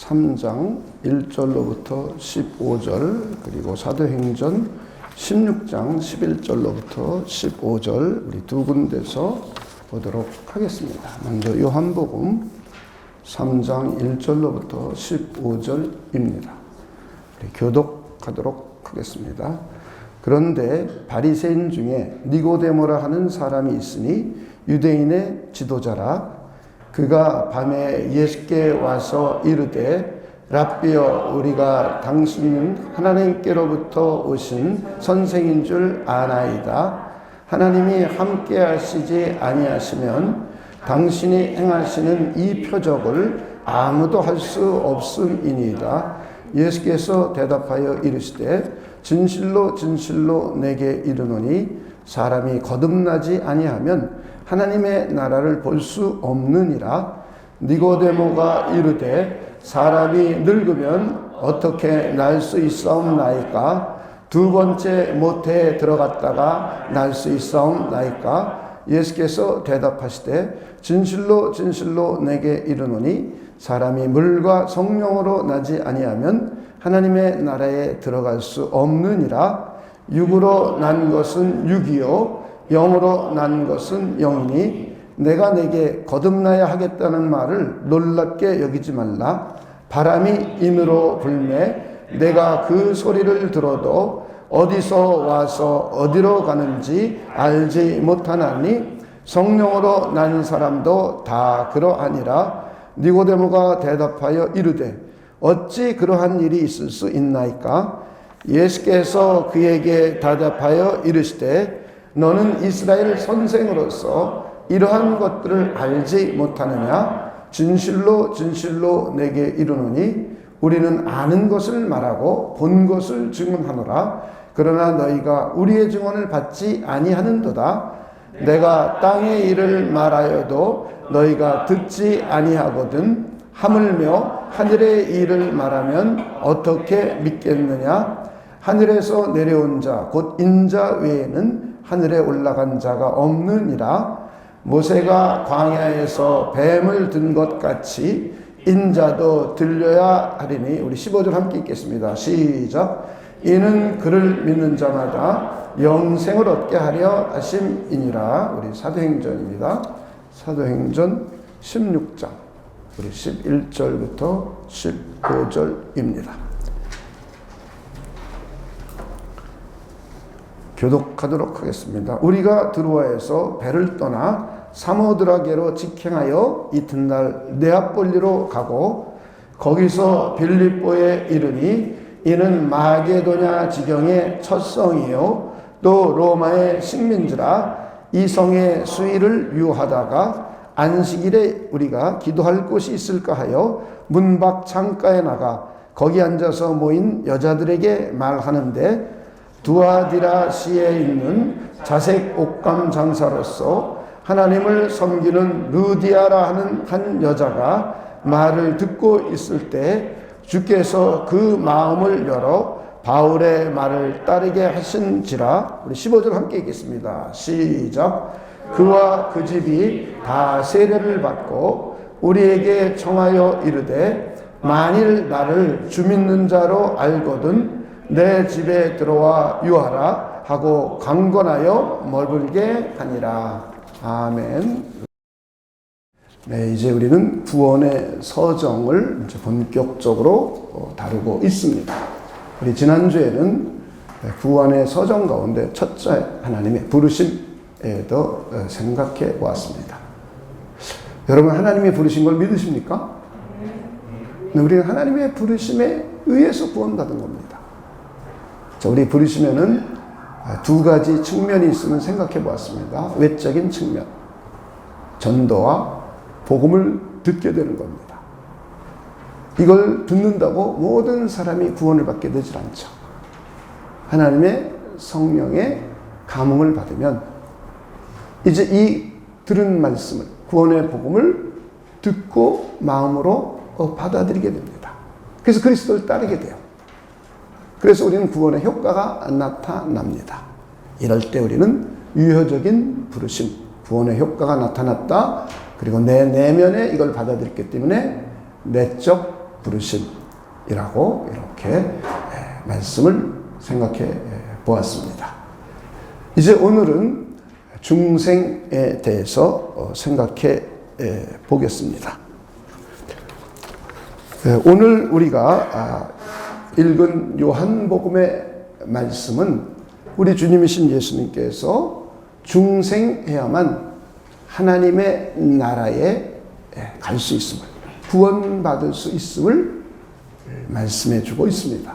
3장 1절로부터 15절, 그리고 사도행전 16장 11절로부터 15절 우리 두 군데서 보도록 하겠습니다. 먼저 요한복음 3장 1절로부터 15절입니다. 우리 교독하도록 하겠습니다. 그런데 바리새인 중에 니고데모라 하는 사람이 있으니 유대인의 지도자라. 그가 밤에 예수께 와서 이르되 랍비여, 우리가 당신은 하나님께로부터 오신 선생인 줄 아나이다. 하나님이 함께 하시지 아니하시면 당신이 행하시는 이 표적을 아무도 할 수 없음이니이다. 예수께서 대답하여 이르시되 진실로 진실로 내게 이르노니 사람이 거듭나지 아니하면 하나님의 나라를 볼 수 없느니라. 니고데모가 이르되 사람이 늙으면 어떻게 날 수 있사옵나이까? 두 번째 모태에 들어갔다가 날 수 있사옵나이까? 예수께서 대답하시되 진실로 진실로 내게 이르노니 사람이 물과 성령으로 나지 아니하면 하나님의 나라에 들어갈 수 없느니라. 육으로 난 것은 육이요 영으로 난 것은 영이니 내가 내게 거듭나야 하겠다는 말을 놀랍게 여기지 말라. 바람이 인으로 불매 내가 그 소리를 들어도 어디서 와서 어디로 가는지 알지 못하나니 성령으로 난 사람도 다 그러하니라. 니고데모가 대답하여 이르되 어찌 그러한 일이 있을 수 있나이까? 예수께서 그에게 대답하여 이르시되 너는 이스라엘 선생으로서 이러한 것들을 알지 못하느냐? 진실로 진실로 내게 이르노니 우리는 아는 것을 말하고 본 것을 증언하노라. 그러나 너희가 우리의 증언을 받지 아니하는도다. 내가 땅의 일을 말하여도 너희가 듣지 아니하거든. 하물며 하늘의 일을 말하면 어떻게 믿겠느냐? 하늘에서 내려온 자 곧 인자 외에는 하늘에 올라간 자가 없느니라. 모세가 광야에서 뱀을 든 것 같이 인자도 들려야 하리니. 우리 15절 함께 읽겠습니다. 시작. 이는 그를 믿는 자마다 영생을 얻게 하려 하심이니라. 우리 사도행전입니다. 사도행전 16장 우리 11절부터 15절입니다. 교독하도록 하겠습니다. 우리가 드로아에서 배를 떠나 사모드라게로 직행하여 이튿날 네아폴리로 가고 거기서 빌립보에 이르니 이는 마게도냐 지경의 첫 성이요 또 로마의 식민지라. 이 성의 수일을 유하다가 안식일에 우리가 기도할 곳이 있을까 하여 문 밖 창가에 나가 거기 앉아서 모인 여자들에게 말하는데 두아디라시에 있는 자색 옷감 장사로서 하나님을 섬기는 루디아라 하는 한 여자가 말을 듣고 있을 때 주께서 그 마음을 열어 바울의 말을 따르게 하신지라. 우리 15절 함께 읽겠습니다. 시작. 그와 그 집이 다 세례를 받고 우리에게 청하여 이르되 만일 나를 주 믿는 자로 알거든 내 집에 들어와 유하라 하고 강권하여 머물게 하니라. 아멘. 네, 이제 우리는 구원의 서정을 이제 본격적으로 다루고 있습니다. 우리 지난주에는 구원의 서정 가운데 첫째 하나님의 부르심에 더 생각해 보았습니다. 여러분, 하나님의 부르신 걸 믿으십니까? 우리는 하나님의 부르심에 의해서 구원받은 겁니다. 자, 우리 부르심에는 두 가지 측면이 있으면 생각해 보았습니다. 외적인 측면, 전도와 복음을 듣게 되는 겁니다. 이걸 듣는다고 모든 사람이 구원을 받게 되질 않죠. 하나님의 성령의 감흥을 받으면 이제 이 들은 말씀을, 구원의 복음을 듣고 마음으로 받아들이게 됩니다. 그래서 그리스도를 따르게 돼요. 그래서 우리는 구원의 효과가 나타납니다. 이럴 때 우리는 유효적인 부르심, 구원의 효과가 나타났다. 그리고 내 내면에 이걸 받아들였기 때문에 내적 부르심이라고 이렇게 말씀을 생각해 보았습니다. 이제 오늘은 중생에 대해서 생각해 보겠습니다. 오늘 우리가 읽은 요한복음의 말씀은 우리 주님이신 예수님께서 중생해야만 하나님의 나라에 갈 수 있음을, 구원받을 수 있음을 말씀해 주고 있습니다.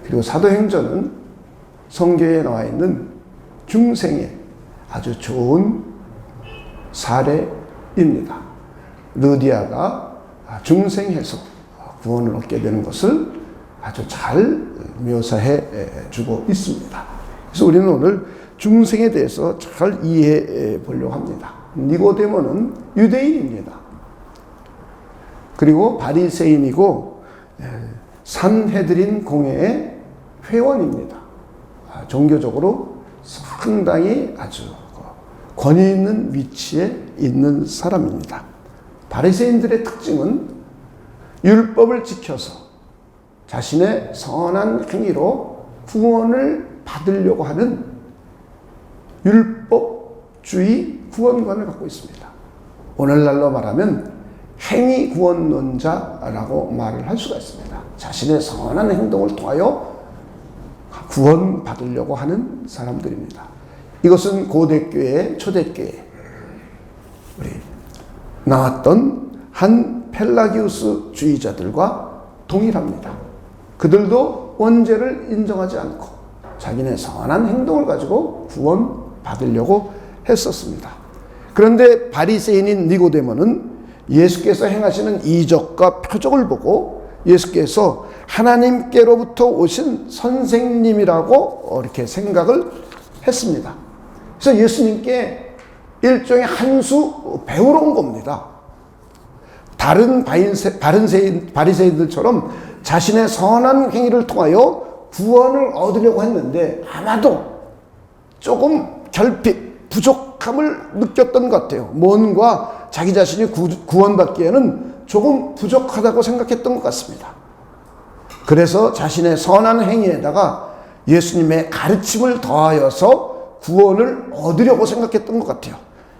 그리고 사도행전은 성경에 나와 있는 중생의 아주 좋은 사례입니다. 르디아가 중생해서 구원을 얻게 되는 것을 아주 잘 묘사해 주고 있습니다. 그래서 우리는 오늘 중생에 대해서 잘 이해해 보려고 합니다. 니고데모는 유대인입니다. 그리고 바리새인이고 산헤드린 공회의 회원입니다. 종교적으로 상당히 아주 권위 있는 위치에 있는 사람입니다. 바리새인들의 특징은 율법을 지켜서 자신의 선한 행위로 구원을 받으려고 하는 율법주의 구원관을 갖고 있습니다. 오늘날로 말하면 행위구원론자라고 말을 할 수가 있습니다. 자신의 선한 행동을 통하여 구원받으려고 하는 사람들입니다. 이것은 고대교회, 초대교회 우리 나왔던 한 펠라기우스 주의자들과 동일합니다. 그들도 원죄를 인정하지 않고 자기네 선한 행동을 가지고 구원받으려고 했었습니다. 그런데 바리새인인 니고데모는 예수께서 행하시는 이적과 표적을 보고 예수께서 하나님께로부터 오신 선생님이라고 이렇게 생각을 했습니다. 그래서 예수님께 일종의 한 수 배우러 온 겁니다. 다른 바리새인들처럼 자신의 선한 행위를 통하여 구원을 얻으려고 했는데 아마도 조금 결핍, 부족함을 느꼈던 것 같아요. 뭔가 자기 자신이 구원받기에는 조금 부족하다고 생각했던 것 같습니다. 그래서 자신의 선한 행위에다가 예수님의 가르침을 더하여서 구원을 얻으려고 생각했던 것 같아요.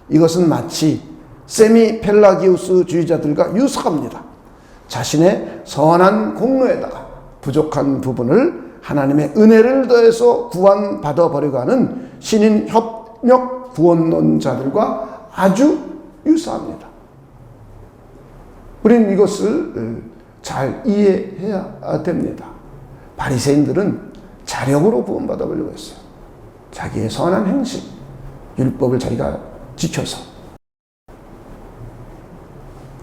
이것은 마치 세미 펠라기우스 주의자들과 유사합니다. 자신의 선한 공로에다가 부족한 부분을 하나님의 은혜를 더해서 구원받아 버리고 하는 신인 협력 구원론자들과 아주 유사합니다. 우리는 이것을 잘 이해해야 됩니다. 바리새인들은 자력으로 구원받아 보려고 했어요. 자기의 선한 행실, 율법을 자기가 지켜서.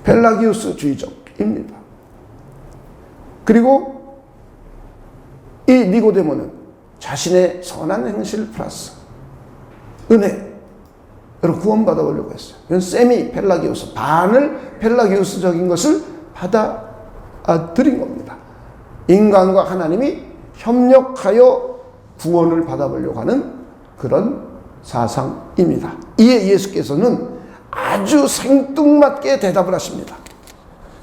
펠라기우스 주의적입니다. 그리고 이 니고데모는 자신의 선한 행실 플러스 은혜로 구원받아 보려고 했어요. 이건 세미 펠라기우스, 반을 펠라기우스적인 것을 받아들인 겁니다. 인간과 하나님이 협력하여 구원을 받아보려고 하는 그런 사상입니다. 이에 예수께서는 아주 생뚱맞게 대답을 하십니다.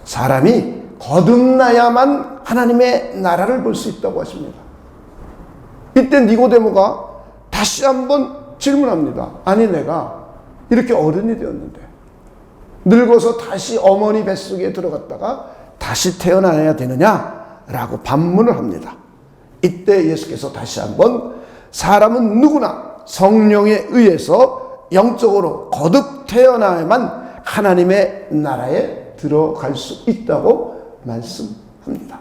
사람이 거듭나야만 하나님의 나라를 볼 수 있다고 하십니다. 이때 니고데모가 다시 한번 질문합니다. 아니 내가 이렇게 어른이 되었는데 늙어서 다시 어머니 뱃속에 들어갔다가 다시 태어나야 되느냐라고 반문을 합니다. 이때 예수께서 다시 한번 사람은 누구나 성령에 의해서 영적으로 거듭 태어나야만 하나님의 나라에 들어갈 수 있다고 말씀합니다.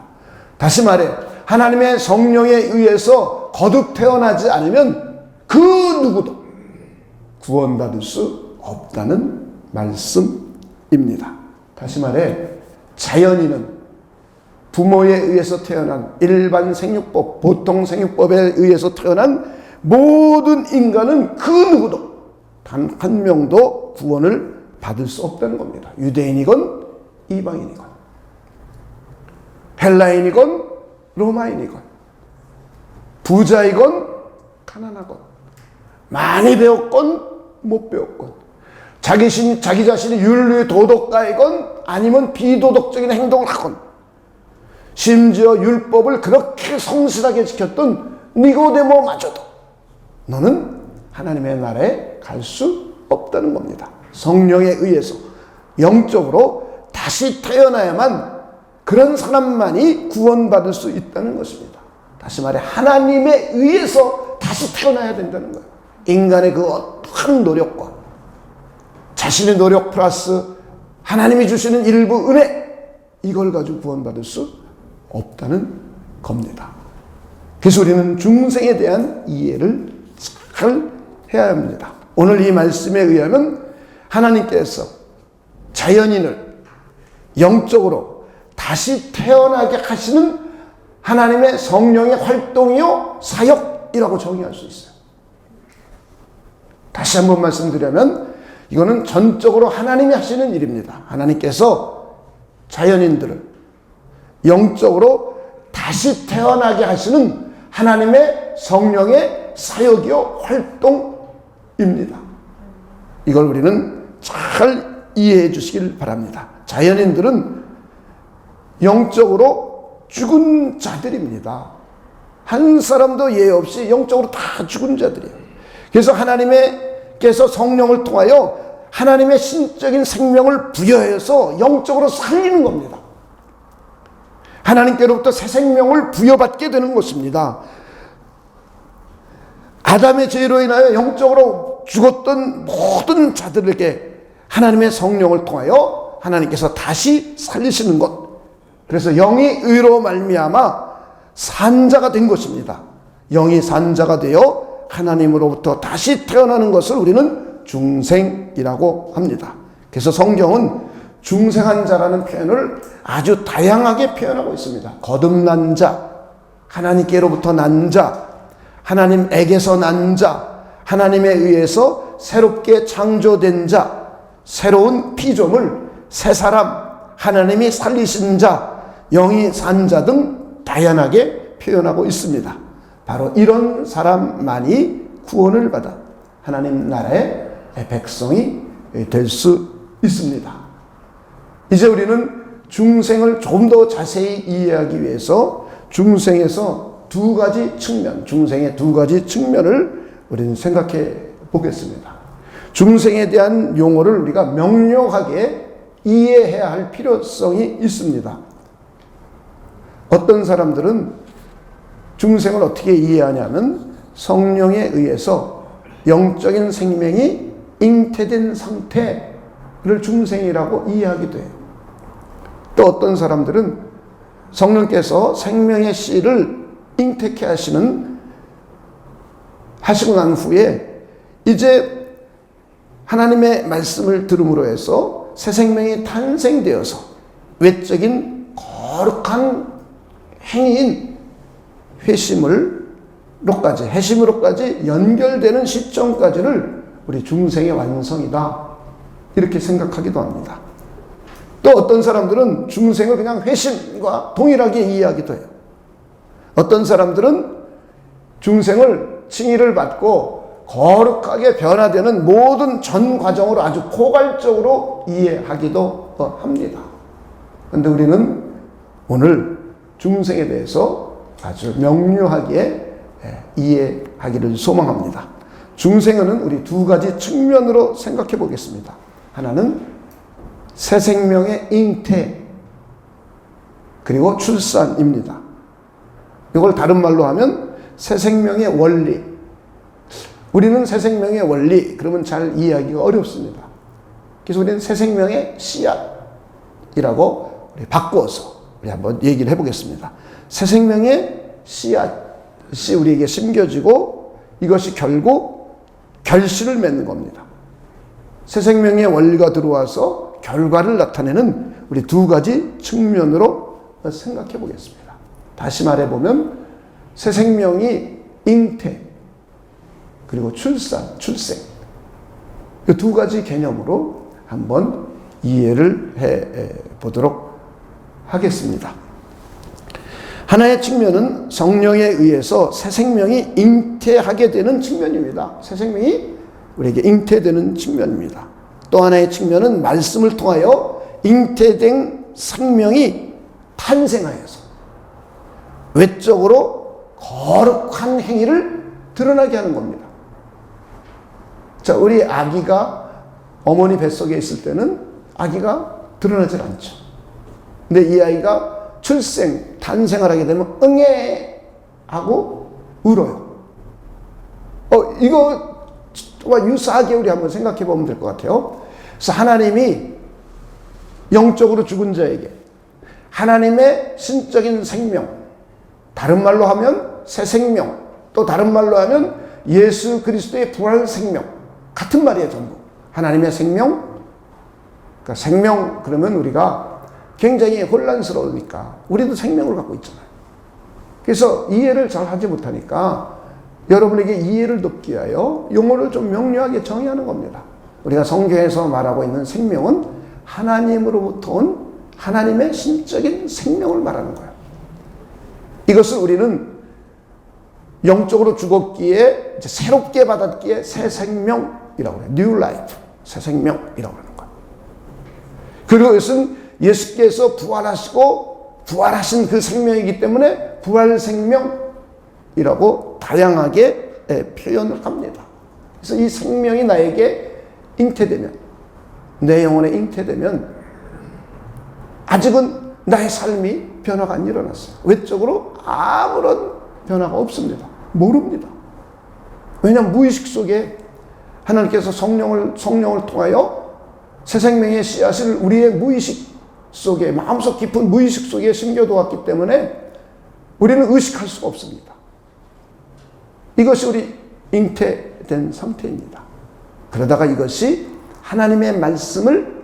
다시 말해 하나님의 성령에 의해서 거듭 태어나지 않으면 그 누구도 구원받을 수 없다는 말씀입니다. 다시 말해 자연인은 부모에 의해서 태어난 일반 생육법, 보통 생육법에 의해서 태어난 모든 인간은 그 누구도 단 한 명도 구원을 받을 수 없다는 겁니다. 유대인이건 이방인이건 헬라인이건 로마인이건 부자이건 가난하건 많이 배웠건 못 배웠건 자기 자신이 윤리 도덕가이건 아니면 비도덕적인 행동을 하건 심지어 율법을 그렇게 성실하게 지켰던 니고데모마저도 너는 하나님의 나라에 갈 수 없다는 겁니다. 성령에 의해서 영적으로 다시 태어나야만 그런 사람만이 구원받을 수 있다는 것입니다. 다시 말해 하나님에 의해서 다시 태어나야 된다는 거예요. 인간의 그 어떠한 노력과 자신의 노력 플러스 하나님이 주시는 일부 은혜, 이걸 가지고 구원받을 수 없다는 겁니다. 그래서 우리는 중생에 대한 이해를 잘 해야 합니다. 오늘 이 말씀에 의하면 하나님께서 자연인을 영적으로 다시 태어나게 하시는 하나님의 성령의 활동이요 사역이라고 정의할 수 있어요. 다시 한번 말씀드리면 이거는 전적으로 하나님이 하시는 일입니다. 하나님께서 자연인들을 영적으로 다시 태어나게 하시는 하나님의 성령의 사역이요 활동입니다. 이걸 우리는 잘 이해해 주시길 바랍니다. 자연인들은 영적으로 죽은 자들입니다. 한 사람도 예 없이 영적으로 다 죽은 자들이에요. 그래서 하나님께서 성령을 통하여 하나님의 신적인 생명을 부여해서 영적으로 살리는 겁니다. 하나님께로부터 새 생명을 부여받게 되는 것입니다. 아담의 죄로 인하여 영적으로 죽었던 모든 자들에게 하나님의 성령을 통하여 하나님께서 다시 살리시는 것. 그래서 영이 의로 말미암아 산자가 된 것입니다. 영이 산자가 되어 하나님으로부터 다시 태어나는 것을 우리는 중생이라고 합니다. 그래서 성경은 중생한 자라는 표현을 아주 다양하게 표현하고 있습니다. 거듭난 자, 하나님께로부터 난 자, 하나님에게서 난 자, 하나님에 의해서 새롭게 창조된 자, 새로운 피조물, 새 사람, 하나님이 살리신 자, 영이 산 자 등 다양하게 표현하고 있습니다. 바로 이런 사람만이 구원을 받아 하나님 나라의 백성이 될 수 있습니다. 이제 우리는 중생을 좀 더 자세히 이해하기 위해서 중생에서 두 가지 측면, 중생의 두 가지 측면을 우리는 생각해 보겠습니다. 중생에 대한 용어를 우리가 명료하게 이해해야 할 필요성이 있습니다. 어떤 사람들은 중생을 어떻게 이해하냐면 성령에 의해서 영적인 생명이 잉태된 상태를 중생이라고 이해하기도 해요. 또 어떤 사람들은 성령께서 생명의 씨를 잉태케 하시고 난 후에 이제 하나님의 말씀을 들음으로 해서 새 생명이 탄생되어서 외적인 거룩한 행위인 회심으로까지 연결되는 시점까지를 우리 중생의 완성이다 이렇게 생각하기도 합니다. 또 어떤 사람들은 중생을 그냥 회심과 동일하게 이해하기도 해요. 어떤 사람들은 중생을 칭의를 받고 거룩하게 변화되는 모든 전 과정으로 아주 포괄적으로 이해하기도 합니다. 그런데 우리는 오늘 중생에 대해서 아주 명료하게 이해하기를 소망합니다. 중생은 우리 두 가지 측면으로 생각해 보겠습니다. 하나는 새 생명의 잉태 그리고 출산입니다. 이걸 다른 말로 하면 새 생명의 원리. 우리는 새 생명의 원리 그러면 잘 이해하기가 어렵습니다. 그래서 우리는 새 생명의 씨앗이라고 바꾸어서 우리 한번 얘기를 해보겠습니다. 새 생명의 씨앗이 우리에게 심겨지고 이것이 결국 결실을 맺는 겁니다. 새 생명의 원리가 들어와서 결과를 나타내는 우리 두 가지 측면으로 생각해 보겠습니다. 다시 말해보면 새 생명이 잉태 그리고 출생 이 두 가지 개념으로 한번 이해를 해 보도록 하겠습니다. 하나의 측면은 성령에 의해서 새 생명이 잉태하게 되는 측면입니다. 새 생명이 우리에게 잉태되는 측면입니다. 또 하나의 측면은 말씀을 통하여 잉태된 생명이 탄생하여서 외적으로 거룩한 행위를 드러나게 하는 겁니다. 자, 우리 아기가 어머니 뱃속에 있을 때는 아기가 드러나질 않죠. 근데 이 아이가 탄생을 하게 되면 응애 하고 울어요. 이거와 유사하게 우리 한번 생각해 보면 될 것 같아요. 그래서 하나님이 영적으로 죽은 자에게 하나님의 신적인 생명, 다른 말로 하면 새 생명, 또 다른 말로 하면 예수 그리스도의 부활 생명, 같은 말이에요. 전부 하나님의 생명. 그러니까 생명 그러면 우리가 굉장히 혼란스러우니까 우리도 생명을 갖고 있잖아요. 그래서 이해를 잘 하지 못하니까 여러분에게 이해를 돕기 위하여 용어를 좀 명료하게 정의하는 겁니다. 우리가 성경에서 말하고 있는 생명은 하나님으로부터 온 하나님의 신적인 생명을 말하는 거예요. 이것을 우리는 영적으로 죽었기에 이제 새롭게 받았기에 새 생명이라고 해요. New life, 새 생명이라고 하는 거예요. 그리고 이것은 예수께서 부활하시고 부활하신 그 생명이기 때문에 부활 생명이라고 다양하게 표현을 합니다. 그래서 이 생명이 나에게 잉태되면, 내 영혼에 잉태되면 아직은 나의 삶이 변화가 안 일어났어요. 외적으로 아무런 변화가 없습니다. 모릅니다. 왜냐하면 무의식 속에 하나님께서 성령을 통하여 새 생명의 씨앗을 우리의 무의식 속에, 마음속 깊은 무의식 속에 심겨두었기 때문에 우리는 의식할 수가 없습니다. 이것이 우리 잉태된 상태입니다. 그러다가 이것이 하나님의 말씀을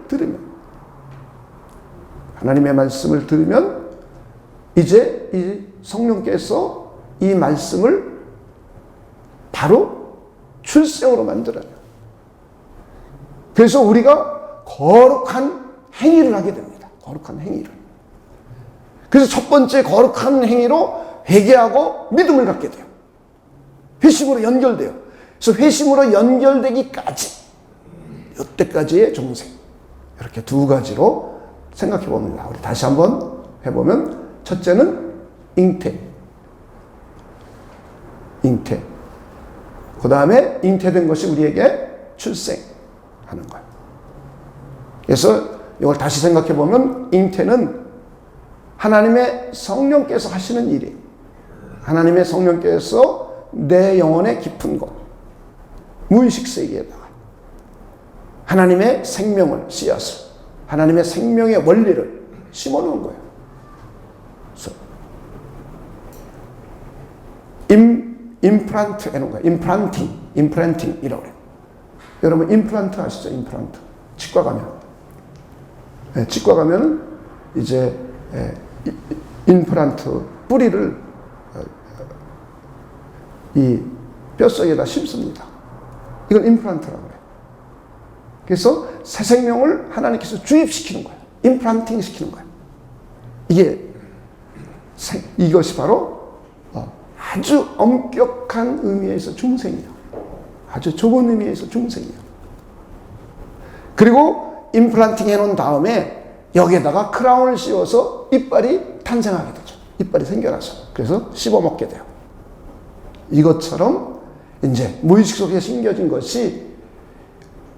들으면 이제 이 성령께서 이 말씀을 바로 출생으로 만들어요. 그래서 우리가 거룩한 행위를 하게 됩니다. 거룩한 행위를. 그래서 첫 번째 거룩한 행위로 회개하고 믿음을 갖게 돼요. 회심으로 연결돼요. 그래서 회심으로 연결되기까지, 이때까지의 중생, 이렇게 두 가지로 생각해 봅니다. 우리 다시 한번 해보면, 첫째는 잉태. 그 다음에 잉태된 것이 우리에게 출생하는 거예요. 그래서 이걸 다시 생각해 보면, 잉태는 하나님의 성령께서 하시는 일이, 하나님의 성령께서 내 영혼의 깊은 곳, 무의식 세계에다가 하나님의 생명을, 씨앗을, 하나님의 생명의 원리를 심어놓은 거예요. 그래서 임플란트 해놓은 거예요. 임플란팅이라고 해요. 여러분 임플란트 아시죠? 임플란트. 치과 가면 이제 임플란트 뿌리를 이 뼛속에다 심습니다. 이걸 임플란트라고 해요. 그래서 새 생명을 하나님께서 주입시키는 거예요. 임플란팅 시키는 거예요. 이것이 바로 아주 엄격한 의미에서 중생이에요. 아주 좁은 의미에서 중생이에요. 그리고 임플란팅 해놓은 다음에 여기에다가 크라운을 씌워서 이빨이 탄생하게 되죠. 이빨이 생겨나서. 그래서 씹어먹게 돼요. 이것처럼 이제 무의식 속에 심겨진 것이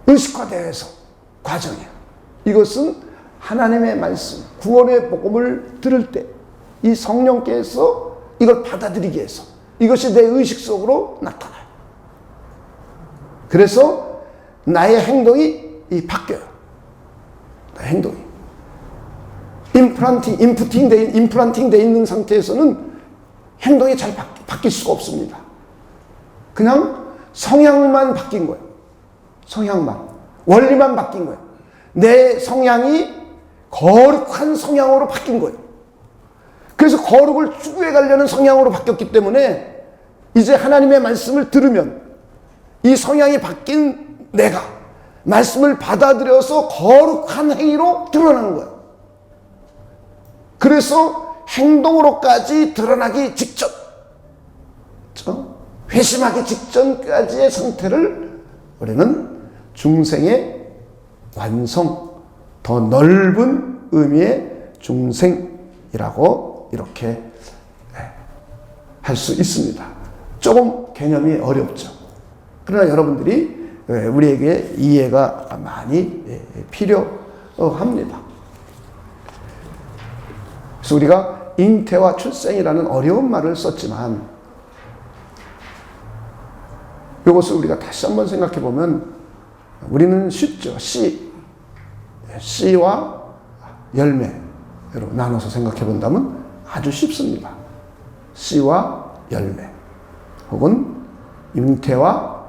의식화되어서 과정이에요. 이것은 하나님의 말씀, 구원의 복음을 들을 때 이 성령께서 이걸 받아들이게 해서 이것이 내 의식 속으로 나타나요. 그래서 나의 행동이 바뀌어요. 나의 행동이. 임플란팅 돼 있는 상태에서는 행동이 잘 바뀔 수가 없습니다. 그냥 성향만 바뀐 거예요. 성향만. 원리만 바뀐 거예요. 내 성향이 거룩한 성향으로 바뀐 거예요. 그래서 거룩을 추구해 가려는 성향으로 바뀌었기 때문에 이제 하나님의 말씀을 들으면 이 성향이 바뀐 내가 말씀을 받아들여서 거룩한 행위로 드러나는 거예요. 그래서 행동으로까지 드러나기 직전, 회심하기 직전까지의 상태를 우리는 중생의 완성, 더 넓은 의미의 중생이라고 이렇게 할 수 있습니다. 조금 개념이 어렵죠. 그러나 여러분들이 우리에게 이해가 많이 필요합니다. 그래서 우리가 잉태와 출생이라는 어려운 말을 썼지만 이것을 우리가 다시 한번 생각해 보면 우리는 쉽죠. 씨와 열매로 나눠서 생각해 본다면 아주 쉽습니다. 씨와 열매 혹은 잉태와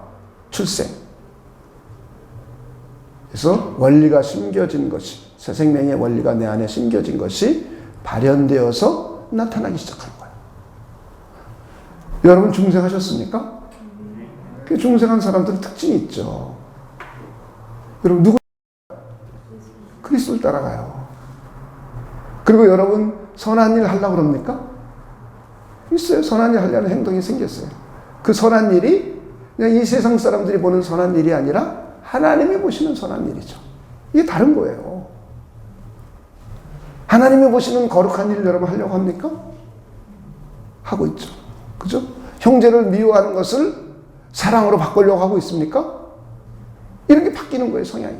출생. 그래서 원리가 심겨진 것이, 새 생명의 원리가 내 안에 심겨진 것이 발현되어서 나타나기 시작하는 거예요. 여러분 중생하셨습니까? 그 중생한 사람들은 특징이 있죠. 여러분 누구? 그리스도를 따라가요. 그리고 여러분 선한 일 하려고 그럽니까? 있어요. 선한 일 하려는 행동이 생겼어요. 그 선한 일이 그냥 이 세상 사람들이 보는 선한 일이 아니라 하나님이 보시는 선한 일이죠. 이게 다른 거예요. 하나님이 보시는 거룩한 일을 여러분 하려고 합니까? 하고 있죠. 그죠? 형제를 미워하는 것을 사랑으로 바꾸려고 하고 있습니까? 이렇게 바뀌는 거예요, 성향이.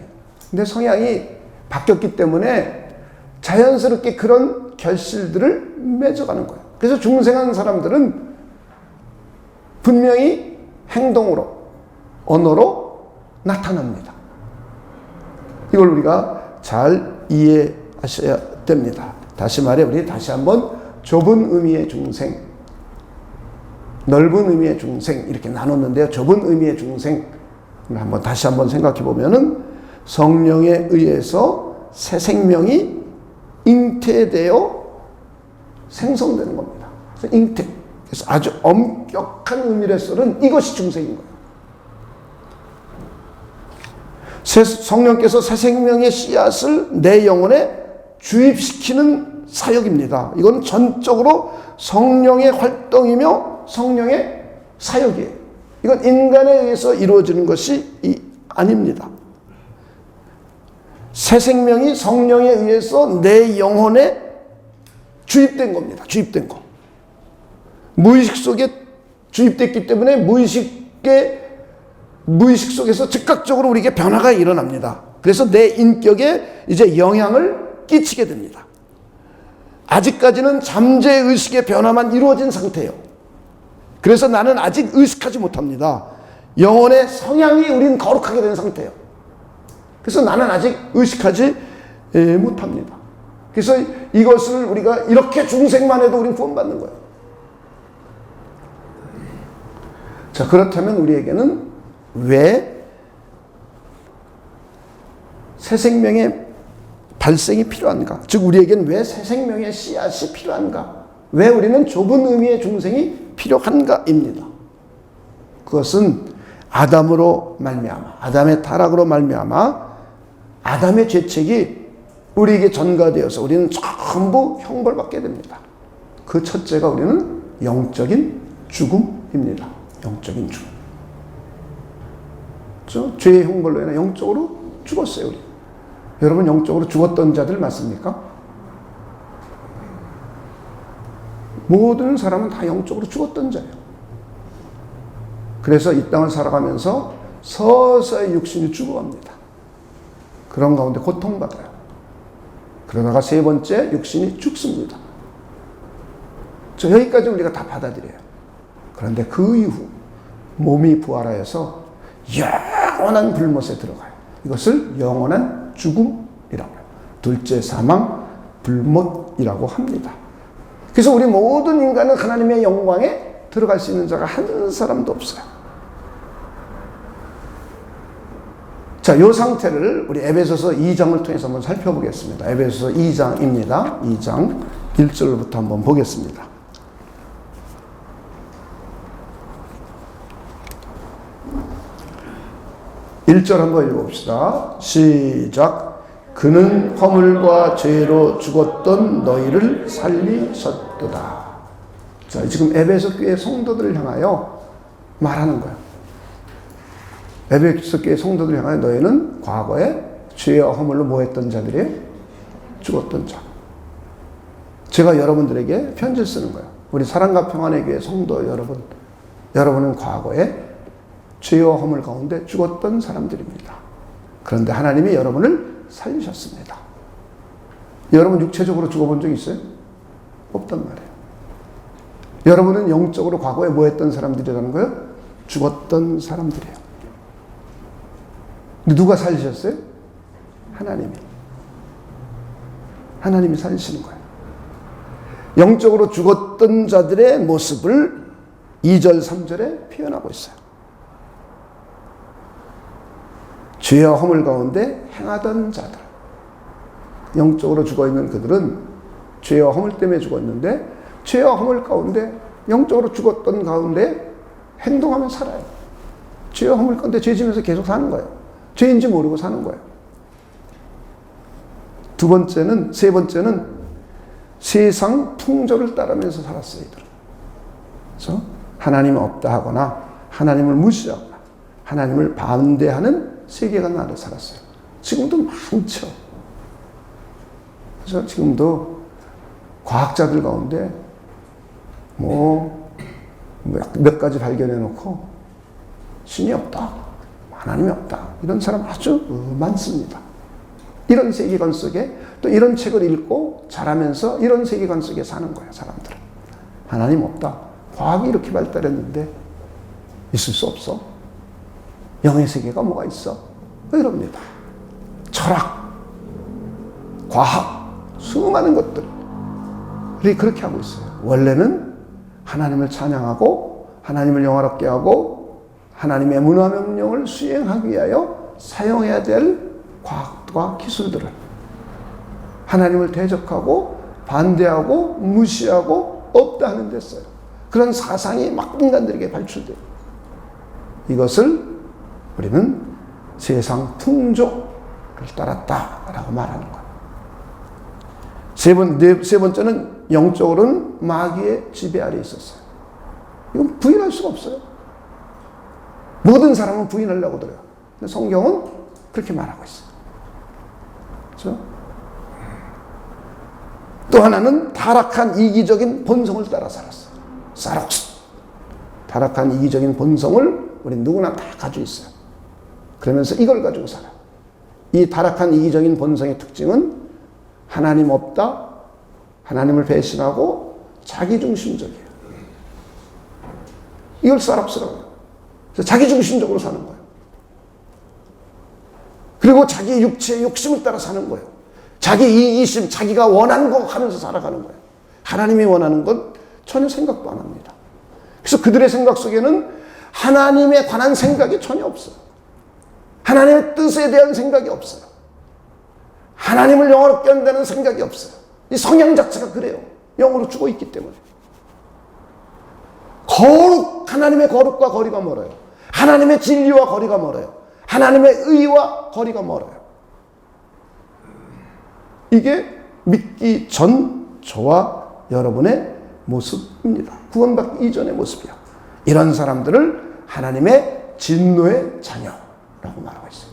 근데 성향이 바뀌었기 때문에 자연스럽게 그런 결실들을 맺어가는 거예요. 그래서 중생한 사람들은 분명히 행동으로, 언어로 나타납니다. 이걸 우리가 잘 이해하셔야 됩니다. 다시 말해, 우리 다시 한번 좁은 의미의 중생, 넓은 의미의 중생 이렇게 나눴는데요. 좁은 의미의 중생 한번 다시 한번 생각해 보면은 성령에 의해서 새 생명이 잉태되어 생성되는 겁니다. 그래서 잉태. 그래서 아주 엄격한 의미로서는 이것이 중생인 거예요. 성령께서 새 생명의 씨앗을 내 영혼에 주입시키는 사역입니다. 이건 전적으로 성령의 활동이며 성령의 사역이에요. 이건 인간에 의해서 이루어지는 것이 아닙니다. 새 생명이 성령에 의해서 내 영혼에 주입된 겁니다. 주입된 거. 무의식 속에 주입됐기 때문에 무의식 속에서 즉각적으로 우리에게 변화가 일어납니다. 그래서 내 인격에 이제 영향을 끼치게 됩니다. 아직까지는 잠재의식의 변화만 이루어진 상태예요. 그래서 나는 아직 의식하지 못합니다. 영혼의 성향이 우린 거룩하게 된 상태예요. 그래서 나는 아직 의식하지 못합니다. 그래서 이것을 우리가 이렇게 중생만 해도 우린 구원받는 거예요. 자, 그렇다면 우리에게는 왜 새 생명의 발생이 필요한가? 즉 우리에게는 왜 새 생명의 씨앗이 필요한가? 왜 우리는 좁은 의미의 중생이 필요한가입니다. 그것은 아담으로 말미암아, 아담의 타락으로 말미암아 아담의 죄책이 우리에게 전가되어서 우리는 전부 형벌받게 됩니다. 그 첫째가 우리는 영적인 죽음입니다. 영적인 죽음. 그렇죠? 죄의 형벌로 인해 영적으로 죽었어요. 우리. 여러분 영적으로 죽었던 자들 맞습니까? 모든 사람은 다 영적으로 죽었던 자예요. 그래서 이 땅을 살아가면서 서서히 육신이 죽어갑니다. 그런 가운데 고통받아요. 그러다가 세 번째 육신이 죽습니다. 여기까지 우리가 다 받아들여요. 그런데 그 이후 몸이 부활하여서 영원한 불못에 들어가요. 이것을 영원한 죽음이라고 해요. 둘째 사망, 불못이라고 합니다. 그래서 우리 모든 인간은 하나님의 영광에 들어갈 수 있는 자가 한 사람도 없어요. 자, 이 상태를 우리 에베소서 2장을 통해서 한번 살펴보겠습니다. 에베소서 2장입니다. 2장 1절부터 한번 보겠습니다. 1절 한번 읽어봅시다. 시작. 그는 허물과 죄로 죽었던 너희를 살리셨도다. 자, 지금 에베소 교회 성도들을 향하여 말하는 거예요. 에베소 교회 성도들을 향하여 너희는 과거에 죄와 허물로 뭐 했던 자들이에요? 죽었던 자. 제가 여러분들에게 편지를 쓰는 거예요. 우리 사랑과 평안의 교회 성도 여러분, 여러분은 과거에 죄와 허물 가운데 죽었던 사람들입니다. 그런데 하나님이 여러분을 살리셨습니다. 여러분 육체적으로 죽어본 적 있어요? 없단 말이에요. 여러분은 영적으로 과거에 뭐 했던 사람들이라는 거예요? 죽었던 사람들이에요. 근데 누가 살리셨어요? 하나님이. 하나님이 살리시는 거예요. 영적으로 죽었던 자들의 모습을 2절, 3절에 표현하고 있어요. 죄와 허물 가운데 행하던 자들. 영적으로 죽어있는 그들은 죄와 허물 때문에 죽었는데 죄와 허물 가운데 영적으로 죽었던 가운데 행동하며 살아요. 죄와 허물 가운데 죄 지면서 계속 사는 거예요. 죄인지 모르고 사는 거예요. 세 번째는 세상 풍조를 따르면서 살았어요. 이들은. 그래서 하나님 없다 하거나 하나님을 무시하거나 하나님을 반대하는 세계관 아래 살았어요. 지금도 많죠. 그래서 지금도 과학자들 가운데 몇 가지 발견해 놓고 신이 없다, 하나님이 없다 이런 사람 아주 많습니다. 이런 세계관 속에 또 이런 책을 읽고 자라면서 이런 세계관 속에 사는 거예요. 사람들은 하나님 없다, 과학이 이렇게 발달했는데 있을 수 없어, 영의 세계가 뭐가 있어, 이럽니다. 철학, 과학, 수많은 것들이 그렇게 하고 있어요. 원래는 하나님을 찬양하고 하나님을 영화롭게 하고 하나님의 문화 명령을 수행하기 위하여 사용해야 될 과학과 기술들을 하나님을 대적하고 반대하고 무시하고 없다 하는 데 써요. 그런 사상이 막 인간들에게 발출돼요. 이것을 우리는 세상 풍조를 따랐다라고 말하는 거예요. 세 번째는 영적으로는 마귀의 지배 아래 있었어요. 이건 부인할 수가 없어요. 모든 사람은 부인하려고 들어요. 근데 성경은 그렇게 말하고 있어요. 그렇죠? 또 하나는 타락한 이기적인 본성을 따라 살았어요. 사록스. 타락한 이기적인 본성을 우리 누구나 다 가지고 있어요. 그러면서 이걸 가지고 살아요. 이 타락한 이기적인 본성의 특징은 하나님 없다, 하나님을 배신하고 자기중심적이에요. 이걸 사록스라고요. 그래서 자기중심적으로 사는 거예요. 그리고 자기 육체의 욕심을 따라 사는 거예요. 자기 이기심, 자기가 원하는 거 하면서 살아가는 거예요. 하나님이 원하는 건 전혀 생각도 안 합니다. 그래서 그들의 생각 속에는 하나님에 관한 생각이 전혀 없어요. 하나님의 뜻에 대한 생각이 없어요. 하나님을 영화롭게 한다는 생각이 없어요. 이 성향 자체가 그래요. 영으로 죽어 있기 때문에. 하나님의 거룩과 거리가 멀어요. 하나님의 진리와 거리가 멀어요. 하나님의 의와 거리가 멀어요. 이게 믿기 전 저와 여러분의 모습입니다. 구원받기 이전의 모습이야. 이런 사람들을 하나님의 진노의 자녀라고 말하고 있어요.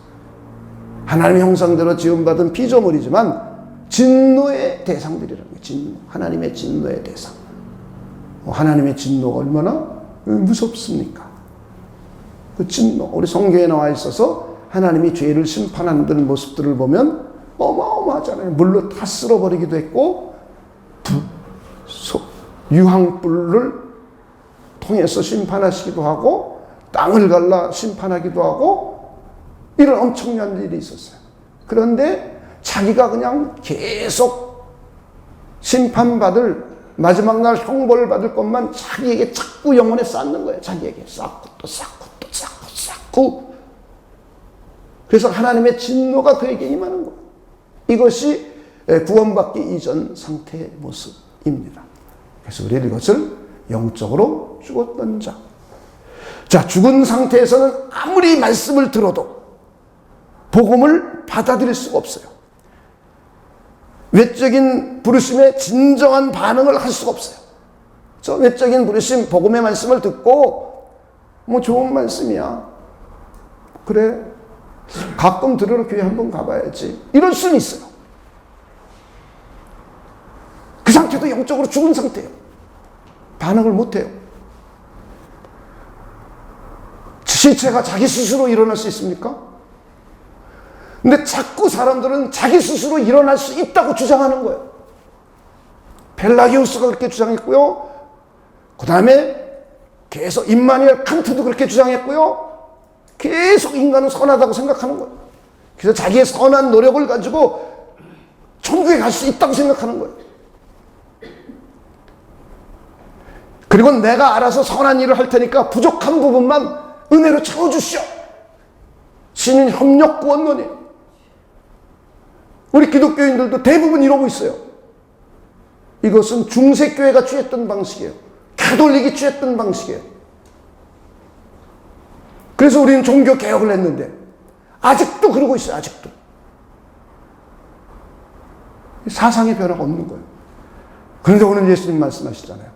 하나님의 형상대로 지음받은 피조물이지만 진노의 대상들이라는 거예요. 진노. 하나님의 진노의 대상. 하나님의 진노가 얼마나 무섭습니까? 그 진노. 우리 성경에 나와 있어서 하나님이 죄를 심판하는 모습들을 보면 어마어마하잖아요. 물로 다 쓸어버리기도 했고 유황불을 통해서 심판하시기도 하고 땅을 갈라 심판하기도 하고 이런 엄청난 일이 있었어요. 그런데 자기가 그냥 계속 심판받을 마지막 날 형벌을 받을 것만 자기에게 자꾸 영혼에 쌓는 거예요. 자기에게 쌓고 또 쌓고 또 쌓고 쌓고. 그래서 하나님의 진노가 그에게 임하는 거예요. 이것이 구원받기 이전 상태의 모습입니다. 그래서 우리는 이것을 영적으로 죽었던 자. 자, 죽은 상태에서는 아무리 말씀을 들어도 복음을 받아들일 수가 없어요. 외적인 부르심에 진정한 반응을 할 수가 없어요. 저 외적인 부르심, 복음의 말씀을 듣고 좋은 말씀이야. 그래, 가끔 들으러 교회 한번 가봐야지. 이럴 수는 있어요. 그 상태도 영적으로 죽은 상태예요. 반응을 못해요. 시체가 자기 스스로 일어날 수 있습니까? 근데 자꾸 사람들은 자기 스스로 일어날 수 있다고 주장하는 거예요. 펠라기우스가 그렇게 주장했고요. 그 다음에 계속 임마누엘 칸트도 그렇게 주장했고요. 계속 인간은 선하다고 생각하는 거예요. 그래서 자기의 선한 노력을 가지고 천국에 갈 수 있다고 생각하는 거예요. 그리고 내가 알아서 선한 일을 할 테니까 부족한 부분만 은혜로 채워주시오. 신인 협력 구원론이에요. 우리 기독교인들도 대부분 이러고 있어요. 이것은 중세교회가 취했던 방식이에요. 가톨릭이 취했던 방식이에요. 그래서 우리는 종교 개혁을 했는데 아직도 그러고 있어요. 아직도. 사상의 변화가 없는 거예요. 그런데 오늘 예수님 말씀하시잖아요.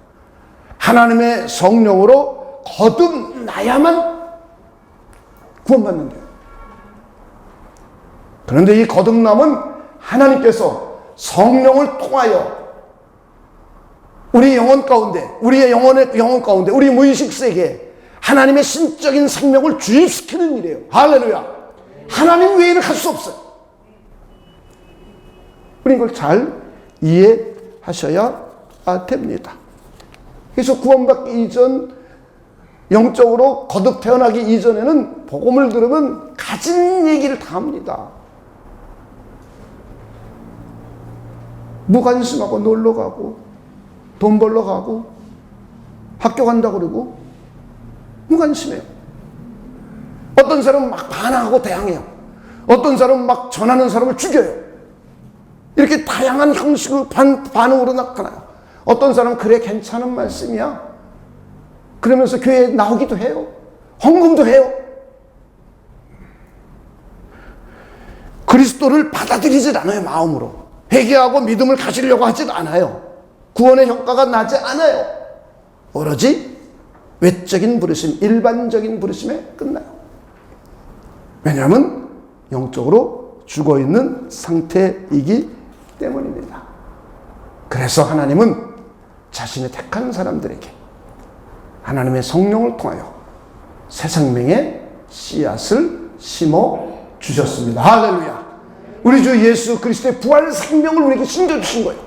하나님의 성령으로 거듭나야만 구원받는데요. 그런데 이 거듭남은 하나님께서 성령을 통하여 우리 영혼 가운데, 우리의 영혼 가운데, 우리 무의식 세계에 하나님의 신적인 생명을 주입시키는 일이에요. 할렐루야. 하나님 외에는 할 수 없어요. 우리 이걸 잘 이해하셔야 됩니다. 그래서 구원받기 이전, 영적으로 거듭 태어나기 이전에는 복음을 들으면 가진 얘기를 다 합니다. 무관심하고 놀러 가고 돈 벌러 가고 학교 간다 그러고 무관심해요. 어떤 사람은 막 반항하고 대항해요. 어떤 사람은 막 전하는 사람을 죽여요. 이렇게 다양한 형식의 반응으로 나타나요. 어떤 사람은 그래 괜찮은 말씀이야 그러면서 교회에 나오기도 해요. 헌금도 해요. 그리스도를 받아들이질 않아요. 마음으로 회개하고 믿음을 가지려고 하질 않아요. 구원의 효과가 나지 않아요. 오로지 외적인 부르심, 일반적인 부르심에 끝나요. 왜냐하면 영적으로 죽어있는 상태이기 때문입니다. 그래서 하나님은 자신의 택한 사람들에게 하나님의 성령을 통하여 새 생명의 씨앗을 심어 주셨습니다. 할렐루야. 우리 주 예수 그리스도의 부활 생명을 우리에게 심겨주신 거예요.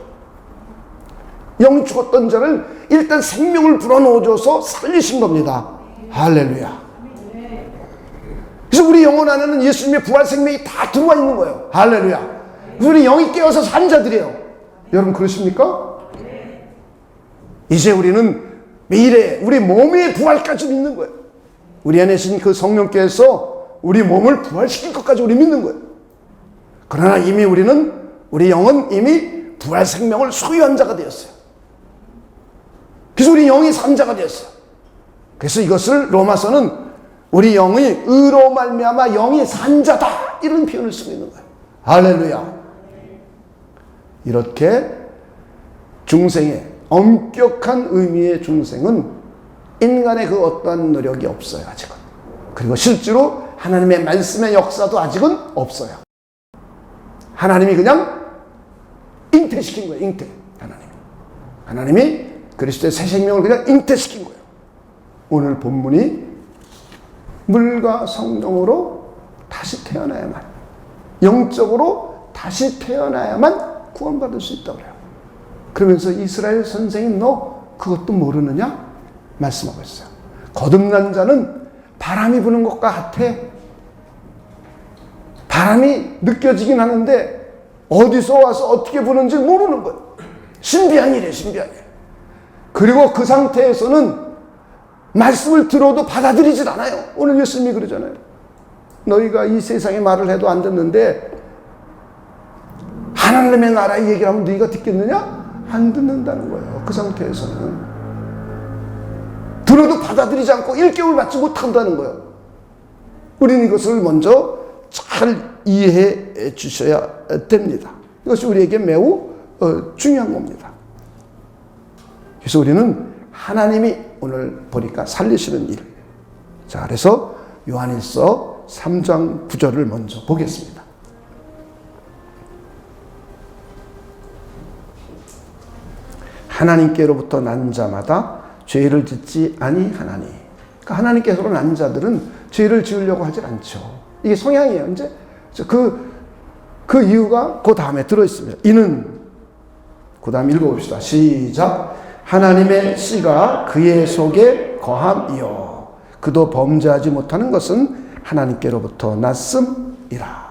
영이 죽었던 자를 일단 생명을 불어넣어줘서 살리신 겁니다. 할렐루야. 그래서 우리 영혼 안에는 예수님의 부활 생명이 다 들어와 있는 거예요. 할렐루야. 우리 영이 깨어서 산 자들이에요. 여러분 그러십니까? 이제 우리는 미래 우리 몸의 부활까지 믿는 거예요. 우리 안에 계신 그 성령께서 우리 몸을 부활시킬 것까지 우리 믿는 거예요. 그러나 이미 우리 영은 이미 부활 생명을 소유한 자가 되었어요. 그래서 우리 영이 산 자가 되었어요. 그래서 이것을 로마서는 우리 영이 의로 말미암아 영이 산 자다 이런 표현을 쓰고 있는 거예요. 할렐루야. 이렇게 중생의 엄격한 의미의 중생은 인간의 그 어떠한 노력이 없어요. 아직은. 그리고 실제로 하나님의 말씀의 역사도 아직은 없어요. 하나님이 그냥 잉태시킨 거예요. 잉태. 하나님이 그리스도의 새 생명을 그냥 잉태시킨 거예요. 오늘 본문이 물과 성령으로 다시 태어나야만, 영적으로 다시 태어나야만 구원받을 수 있다고 그래요. 그러면서 이스라엘 선생이 너 그것도 모르느냐? 말씀하고 있어요. 거듭난 자는 바람이 부는 것과 같아. 바람이 느껴지긴 하는데 어디서 와서 어떻게 부는지 모르는 거예요. 신비한 일이에요. 신비한 일. 그리고 그 상태에서는 말씀을 들어도 받아들이질 않아요. 오늘 예수님이 그러잖아요. 너희가 이 세상의 말을 해도 안 듣는데 하나님의 나라의 얘기를 하면 너희가 듣겠느냐? 안 듣는다는 거예요. 그 상태에서는. 들어도 받아들이지 않고 일깨움을 받지 못한다는 거예요. 우리는 이것을 먼저 잘 이해해 주셔야 됩니다. 이것이 우리에게 매우 중요한 겁니다. 그래서 우리는 하나님이 오늘 보니까 살리시는 일. 자, 그래서 요한일서 3장 9절을 먼저 보겠습니다. 하나님께로부터 난 자마다 죄를 짓지 아니하나니. 그러니까 하나님께서는 난 자들은 죄를 지으려고 하질 않죠. 이게 성향이에요. 이제 그 이유가 그 다음에 들어있습니다. 이는, 그 다음 읽어봅시다. 시작. 하나님의 씨가 그의 속에 거함이요 그도 범죄하지 못하는 것은 하나님께로부터 났음이라.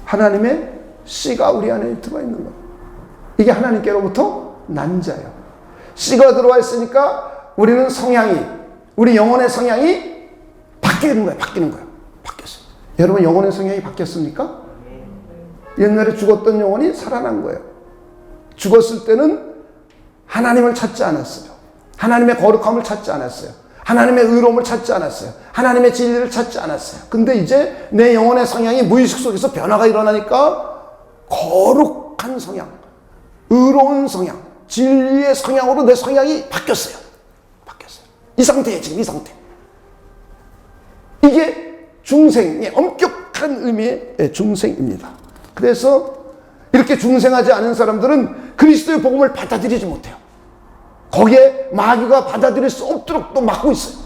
하나님의 씨가 우리 안에 들어있는 거예요. 이게 하나님께로부터 난 자예요. 씨가 들어와 있으니까 우리는 성향이, 우리 영혼의 성향이 바뀌는 거예요. 바뀌었어요. 여러분 영혼의 성향이 바뀌었습니까? 옛날에 죽었던 영혼이 살아난 거예요. 죽었을 때는 하나님을 찾지 않았어요. 하나님의 거룩함을 찾지 않았어요. 하나님의 의로움을 찾지 않았어요. 하나님의 진리를 찾지 않았어요. 근데 이제 내 영혼의 성향이 무의식 속에서 변화가 일어나니까 거룩한 성향, 의로운 성향, 진리의 성향으로 내 성향이 바뀌었어요. 이 상태예요. 지금 이 상태. 이게 중생의 엄격한 의미의 중생입니다. 그래서 이렇게 중생하지 않은 사람들은 그리스도의 복음을 받아들이지 못해요. 거기에 마귀가 받아들일 수 없도록 또 막고 있어요.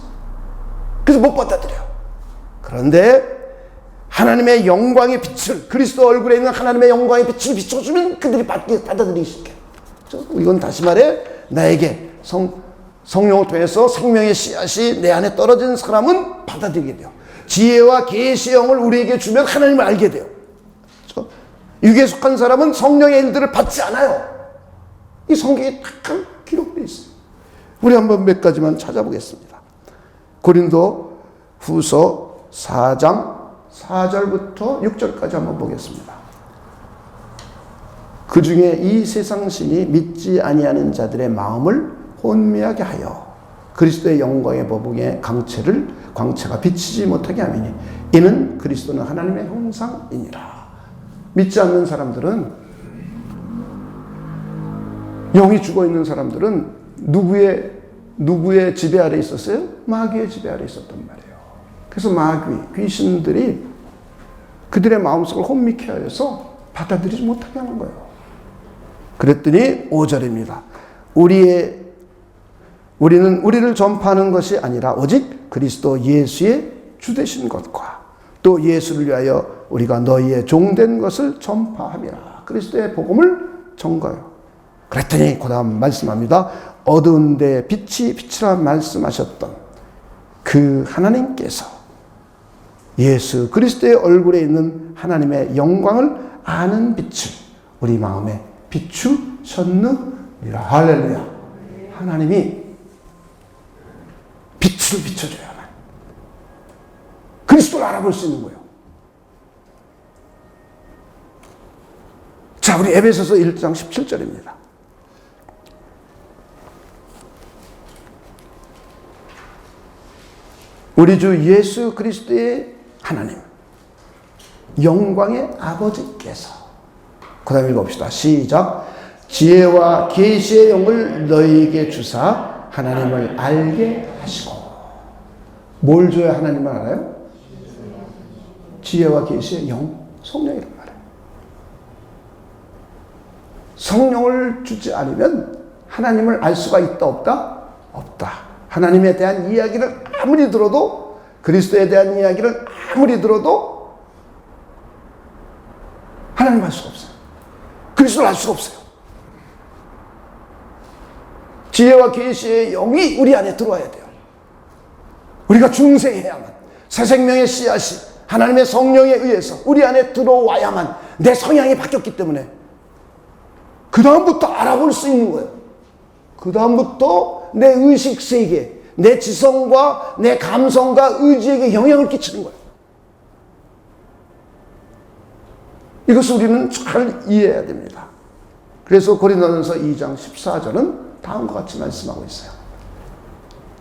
그래서 못 받아들여요. 그런데 하나님의 영광의 빛을, 그리스도 얼굴에 있는 하나님의 영광의 빛을 비춰주면 그들이 받아들이기 시작해요. 이건 다시 말해 나에게 성령을 통해서 생명의 씨앗이 내 안에 떨어진 사람은 받아들이게 돼요. 지혜와 계시의 영을 우리에게 주면 하나님을 알게 돼요. 육에 속한 사람은 성령의 일들을 받지 않아요. 이 성경에 딱 기록되어 있어요. 우리 한번 몇 가지만 찾아보겠습니다. 고린도 후서 4장 4절부터 6절까지 한번 보겠습니다. 그 중에 이 세상 신이 믿지 아니하는 자들의 마음을 혼미하게 하여 그리스도의 영광의 보복의 광채가 비치지 못하게 하미니 이는 그리스도는 하나님의 형상이니라. 믿지 않는 사람들은, 영이 죽어있는 사람들은 누구의 지배 아래 있었어요? 마귀의 지배 아래 있었단 말이에요. 그래서 귀신들이 그들의 마음속을 혼미케 하여서 받아들이지 못하게 하는 거예요. 그랬더니 5절입니다. 우리는 우리를 전파하는 것이 아니라 오직 그리스도 예수의 주되신 것과 또 예수를 위하여 우리가 너희의 종된 것을 전파함이라. 그리스도의 복음을 전가요. 그랬더니 그 다음 말씀합니다. 어두운 데 빛이 빛이라 말씀하셨던 그 하나님께서 예수 그리스도의 얼굴에 있는 하나님의 영광을 아는 빛을 우리 마음에 비추셨느니라. 할렐루야. 하나님이 빛을 비춰줘야만 그리스도를 알아볼 수 있는 거예요. 자, 우리 에베소서 1장 17절입니다. 우리 주 예수 그리스도의 하나님, 영광의 아버지께서, 그 다음 읽어봅시다. 시작. 지혜와 계시의 영을 너희에게 주사 하나님을 알게 하시고. 뭘 줘야 하나님을 알아요? 지혜와 계시의 영, 성령이란 말이에요. 성령을 주지 않으면 하나님을 알 수가 있다 없다? 없다. 하나님에 대한 이야기를 아무리 들어도, 그리스도에 대한 이야기를 아무리 들어도 하나님 알 수가 없어요. 그리스도를 알 수가 없어요. 지혜와 계시의 영이 우리 안에 들어와야 돼요. 우리가 중생해야만, 새 생명의 씨앗이 하나님의 성령에 의해서 우리 안에 들어와야만 내 성향이 바뀌었기 때문에 그 다음부터 알아볼 수 있는 거예요. 그 다음부터 내 의식세계, 내 지성과 내 감성과 의지에게 영향을 끼치는 거예요. 이것을 우리는 잘 이해해야 됩니다. 그래서 고린도전서 2장 14절은 다음과 같이 말씀하고 있어요.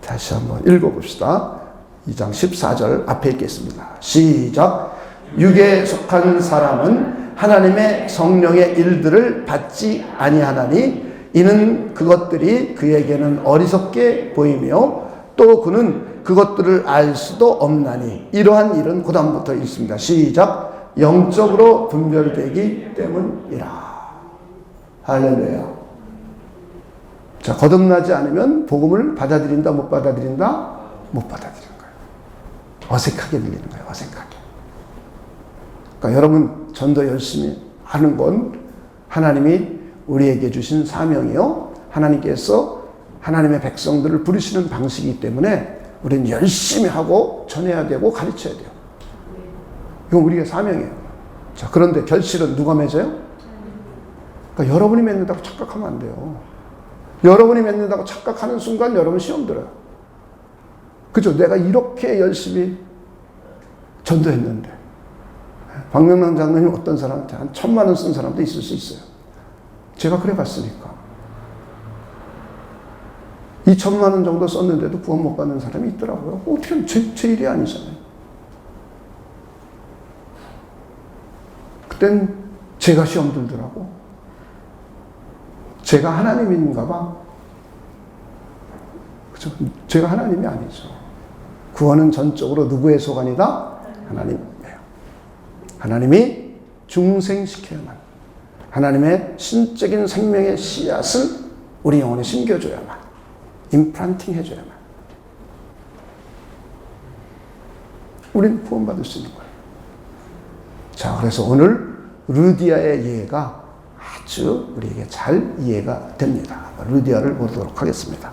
다시 한번 읽어봅시다. 2장 14절 앞에 읽겠습니다. 시작. 육에 속한 사람은 하나님의 성령의 일들을 받지 아니하나니 이는 그것들이 그에게는 어리석게 보이며 또 그는 그것들을 알 수도 없나니 이러한 일은 그 다음부터 읽습니다. 시작. 영적으로 분별되기 때문이라. 할렐루야. 자, 거듭나지 않으면 복음을 받아들인다, 못 받아들인다? 못 받아들이는 거예요. 어색하게 들리는 거예요. 어색하게. 그러니까 여러분 전도 열심히 하는 건 하나님이 우리에게 주신 사명이요. 하나님께서 하나님의 백성들을 부르시는 방식이기 때문에 우리는 열심히 하고 전해야 되고 가르쳐야 돼요. 이건 우리의 사명이에요. 자, 그런데 결실은 누가 맺어요? 그러니까 여러분이 맺는다고 착각하면 안 돼요. 여러분이 맺는다고 착각하는 순간 여러분 시험 들어요. 그죠? 내가 이렇게 열심히 전도했는데 박명남 장로님 어떤 사람한테 한 1,000만 원 쓴 사람도 있을 수 있어요. 제가 그래 봤으니까. 2,000만 원 정도 썼는데도 구원 못 받는 사람이 있더라고요. 어떻게 하면 제 일이 아니잖아요. 그땐 제가 시험 들더라고. 제가 하나님인가 봐. 그죠? 제가 하나님이 아니죠. 구원은 전적으로 누구의 소관이다? 하나님이에요. 하나님이 중생시켜야만, 하나님의 신적인 생명의 씨앗을 우리 영혼에 심겨줘야만, 임플란팅 해줘야만 우리는 구원받을 수 있는 거예요. 자, 그래서 오늘 루디아의 예가 아주 우리에게 잘 이해가 됩니다. 루디아를 보도록 하겠습니다.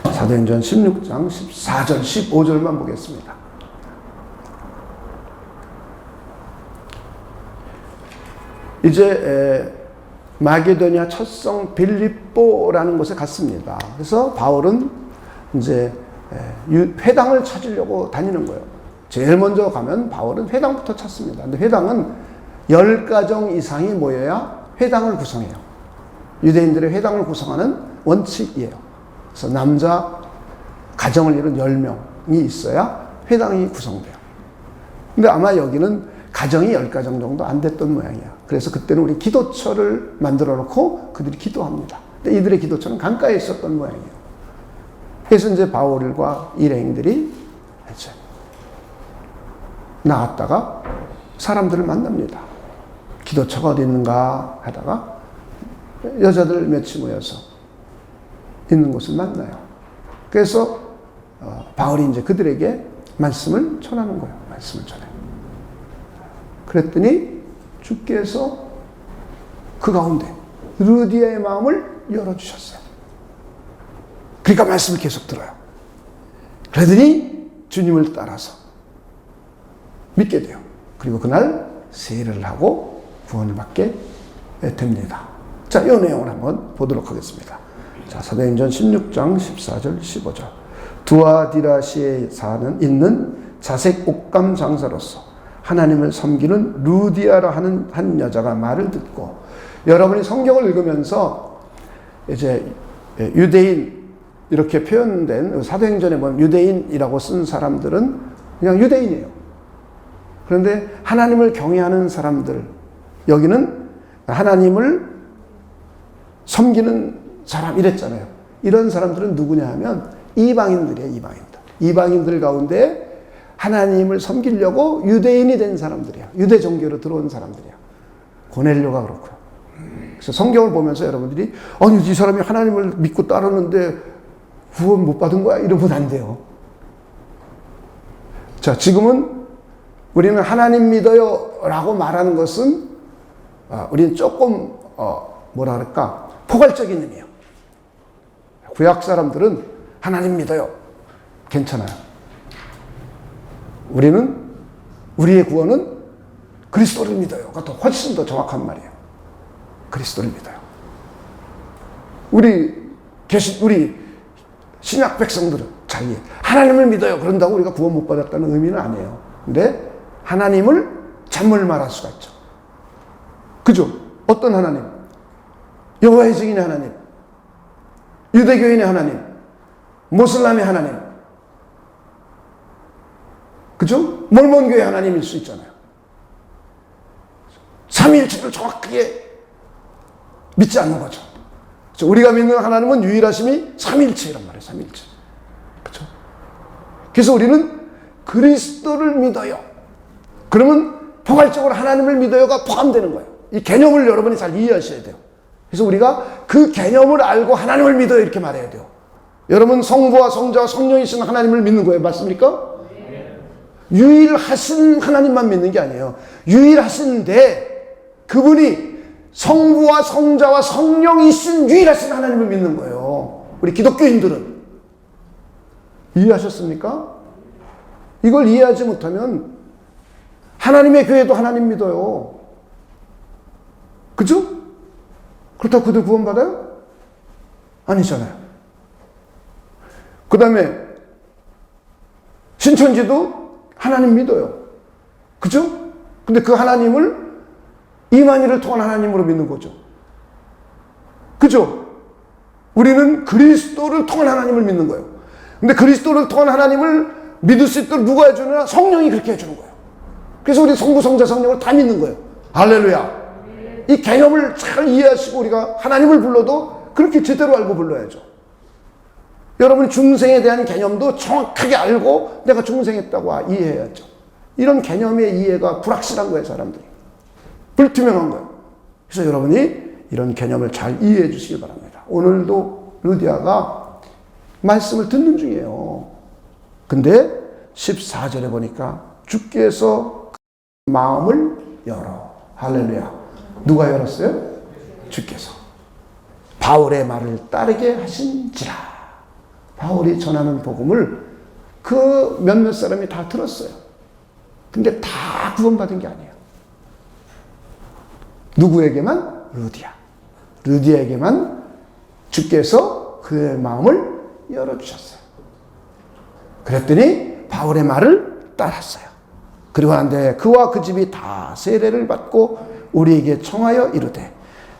사도행전 16장 14절 15절만 보겠습니다. 이제 마게도니아 첫성 빌립보라는 곳에 갔습니다. 그래서 바울은 이제 회당을 찾으려고 다니는 거예요. 제일 먼저 가면 바울은 회당부터 찾습니다. 근데 회당은 10가정 이상이 모여야 회당을 구성해요. 유대인들의 회당을 구성하는 원칙이에요. 그래서 남자 가정을 이룬 10명이 있어야 회당이 구성돼요. 근데 아마 여기는 가정이 10가정 정도 안 됐던 모양이야. 그래서 그때는 우리 기도처를 만들어 놓고 그들이 기도합니다. 근데 이들의 기도처는 강가에 있었던 모양이에요. 그래서 이제 바울과 일행들이 이제 나갔다가 사람들을 만납니다. 기도처가 어디 있는가 하다가 여자들 몇이 모여서 있는 곳을 만나요. 그래서 바울이 이제 그들에게 말씀을 전하는 거예요. 말씀을 전해요. 그랬더니 주께서 그 가운데 루디아의 마음을 열어주셨어요. 그러니까 말씀을 계속 들어요. 그러더니 주님을 따라서 믿게 돼요. 그리고 그날 세례를 하고 구원을 받게 됩니다. 자, 이 내용을 한번 보도록 하겠습니다. 자, 사도행전 16장 14절 15절. 두아디라시에 있는 자색 옷감 장사로서 하나님을 섬기는 루디아라 하는 한 여자가 말을 듣고, 여러분이 성경을 읽으면서 이제 유대인 이렇게 표현된 사도행전에 보면 유대인이라고 쓴 사람들은 그냥 유대인이에요. 그런데 하나님을 경외하는 사람들, 여기는 하나님을 섬기는 사람 이랬잖아요. 이런 사람들은 누구냐 하면 이방인들이에요. 이방인들. 이방인들 가운데 하나님을 섬기려고 유대인이 된 사람들이야. 유대 종교로 들어온 사람들이야. 고넬료가 그렇고요. 그래서 성경을 보면서 여러분들이 아니 이 사람이 하나님을 믿고 따르는데 구원 못 받은 거야? 이러면 안 돼요. 자, 지금은 우리는 하나님 믿어요 라고 말하는 것은 우리는 조금 뭐라 그럴까 포괄적인 의미예요. 구약 사람들은 하나님 믿어요. 괜찮아요. 우리의 구원은 그리스도를 믿어요가 더 훨씬 더 정확한 말이에요. 그리스도를 믿어요. 우리 신약 백성들은 잘 이해. 하나님을 믿어요. 그런다고 우리가 구원 못 받았다는 의미는 아니에요. 근데 하나님을 잘못 말할 수가 있죠. 그죠? 어떤 하나님? 여호와의 증인의 하나님, 유대교인의 하나님, 모슬람의 하나님, 그죠? 몰몬교의 하나님일 수 있잖아요. 삼위일체를 정확하게 믿지 않는 거죠. 그렇죠? 우리가 믿는 하나님은 유일하심이 삼위일체란 말이에요. 삼위일체. 그렇죠? 그래서 우리는 그리스도를 믿어요. 그러면 포괄적으로 하나님을 믿어요가 포함되는 거예요. 이 개념을 여러분이 잘 이해하셔야 돼요. 그래서 우리가 그 개념을 알고 하나님을 믿어요 이렇게 말해야 돼요. 여러분 성부와 성자와 성령이신 하나님을 믿는 거예요. 맞습니까? 유일하신 하나님만 믿는 게 아니에요. 유일하신데 그분이 성부와 성자와 성령이신 유일하신 하나님을 믿는 거예요. 우리 기독교인들은. 이해하셨습니까? 이걸 이해하지 못하면 하나님의 교회도 하나님 믿어요. 그죠? 그렇다고 그들 구원받아요? 아니잖아요. 그 다음에 신천지도 하나님 믿어요. 그죠? 근데 그 하나님을 이만희를 통한 하나님으로 믿는 거죠. 그죠? 우리는 그리스도를 통한 하나님을 믿는 거예요. 근데 그리스도를 통한 하나님을 믿을 수 있도록 누가 해주느냐? 성령이 그렇게 해주는 거예요. 그래서 우리 성부, 성자, 성령을 다 믿는 거예요. 할렐루야. 이 개념을 잘 이해하시고 우리가 하나님을 불러도 그렇게 제대로 알고 불러야죠. 여러분 중생에 대한 개념도 정확하게 알고 내가 중생했다고 이해해야죠. 이런 개념의 이해가 불확실한 거예요, 사람들이. 불투명한 거예요. 그래서 여러분이 이런 개념을 잘 이해해 주시기 바랍니다. 오늘도 루디아가 말씀을 듣는 중이에요. 근데 14절에 보니까 주께서 마음을 열어. 할렐루야. 누가 열었어요? 주께서. 바울의 말을 따르게 하신지라. 바울이 전하는 복음을 그 몇몇 사람이 다 들었어요. 근데 다 구원받은 게 아니에요. 누구에게만? 루디아. 루디아에게만 주께서 그의 마음을 열어주셨어요. 그랬더니 바울의 말을 따랐어요. 그리고 한데 그와 그 집이 다 세례를 받고 우리에게 청하여 이르되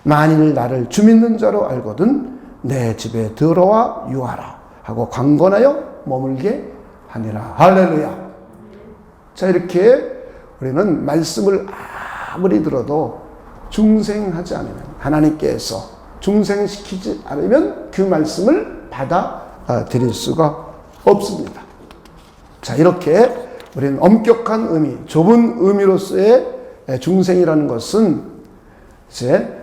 만일 나를 주 믿는 자로 알거든 내 집에 들어와 유하라 하고 강권하여 머물게 하니라. 할렐루야. 자, 이렇게 우리는 말씀을 아무리 들어도 중생하지 않으면, 하나님께서 중생시키지 않으면 그 말씀을 받아들일 수가 없습니다. 자, 이렇게 우리는 엄격한 의미, 좁은 의미로서의 중생이라는 것은 이제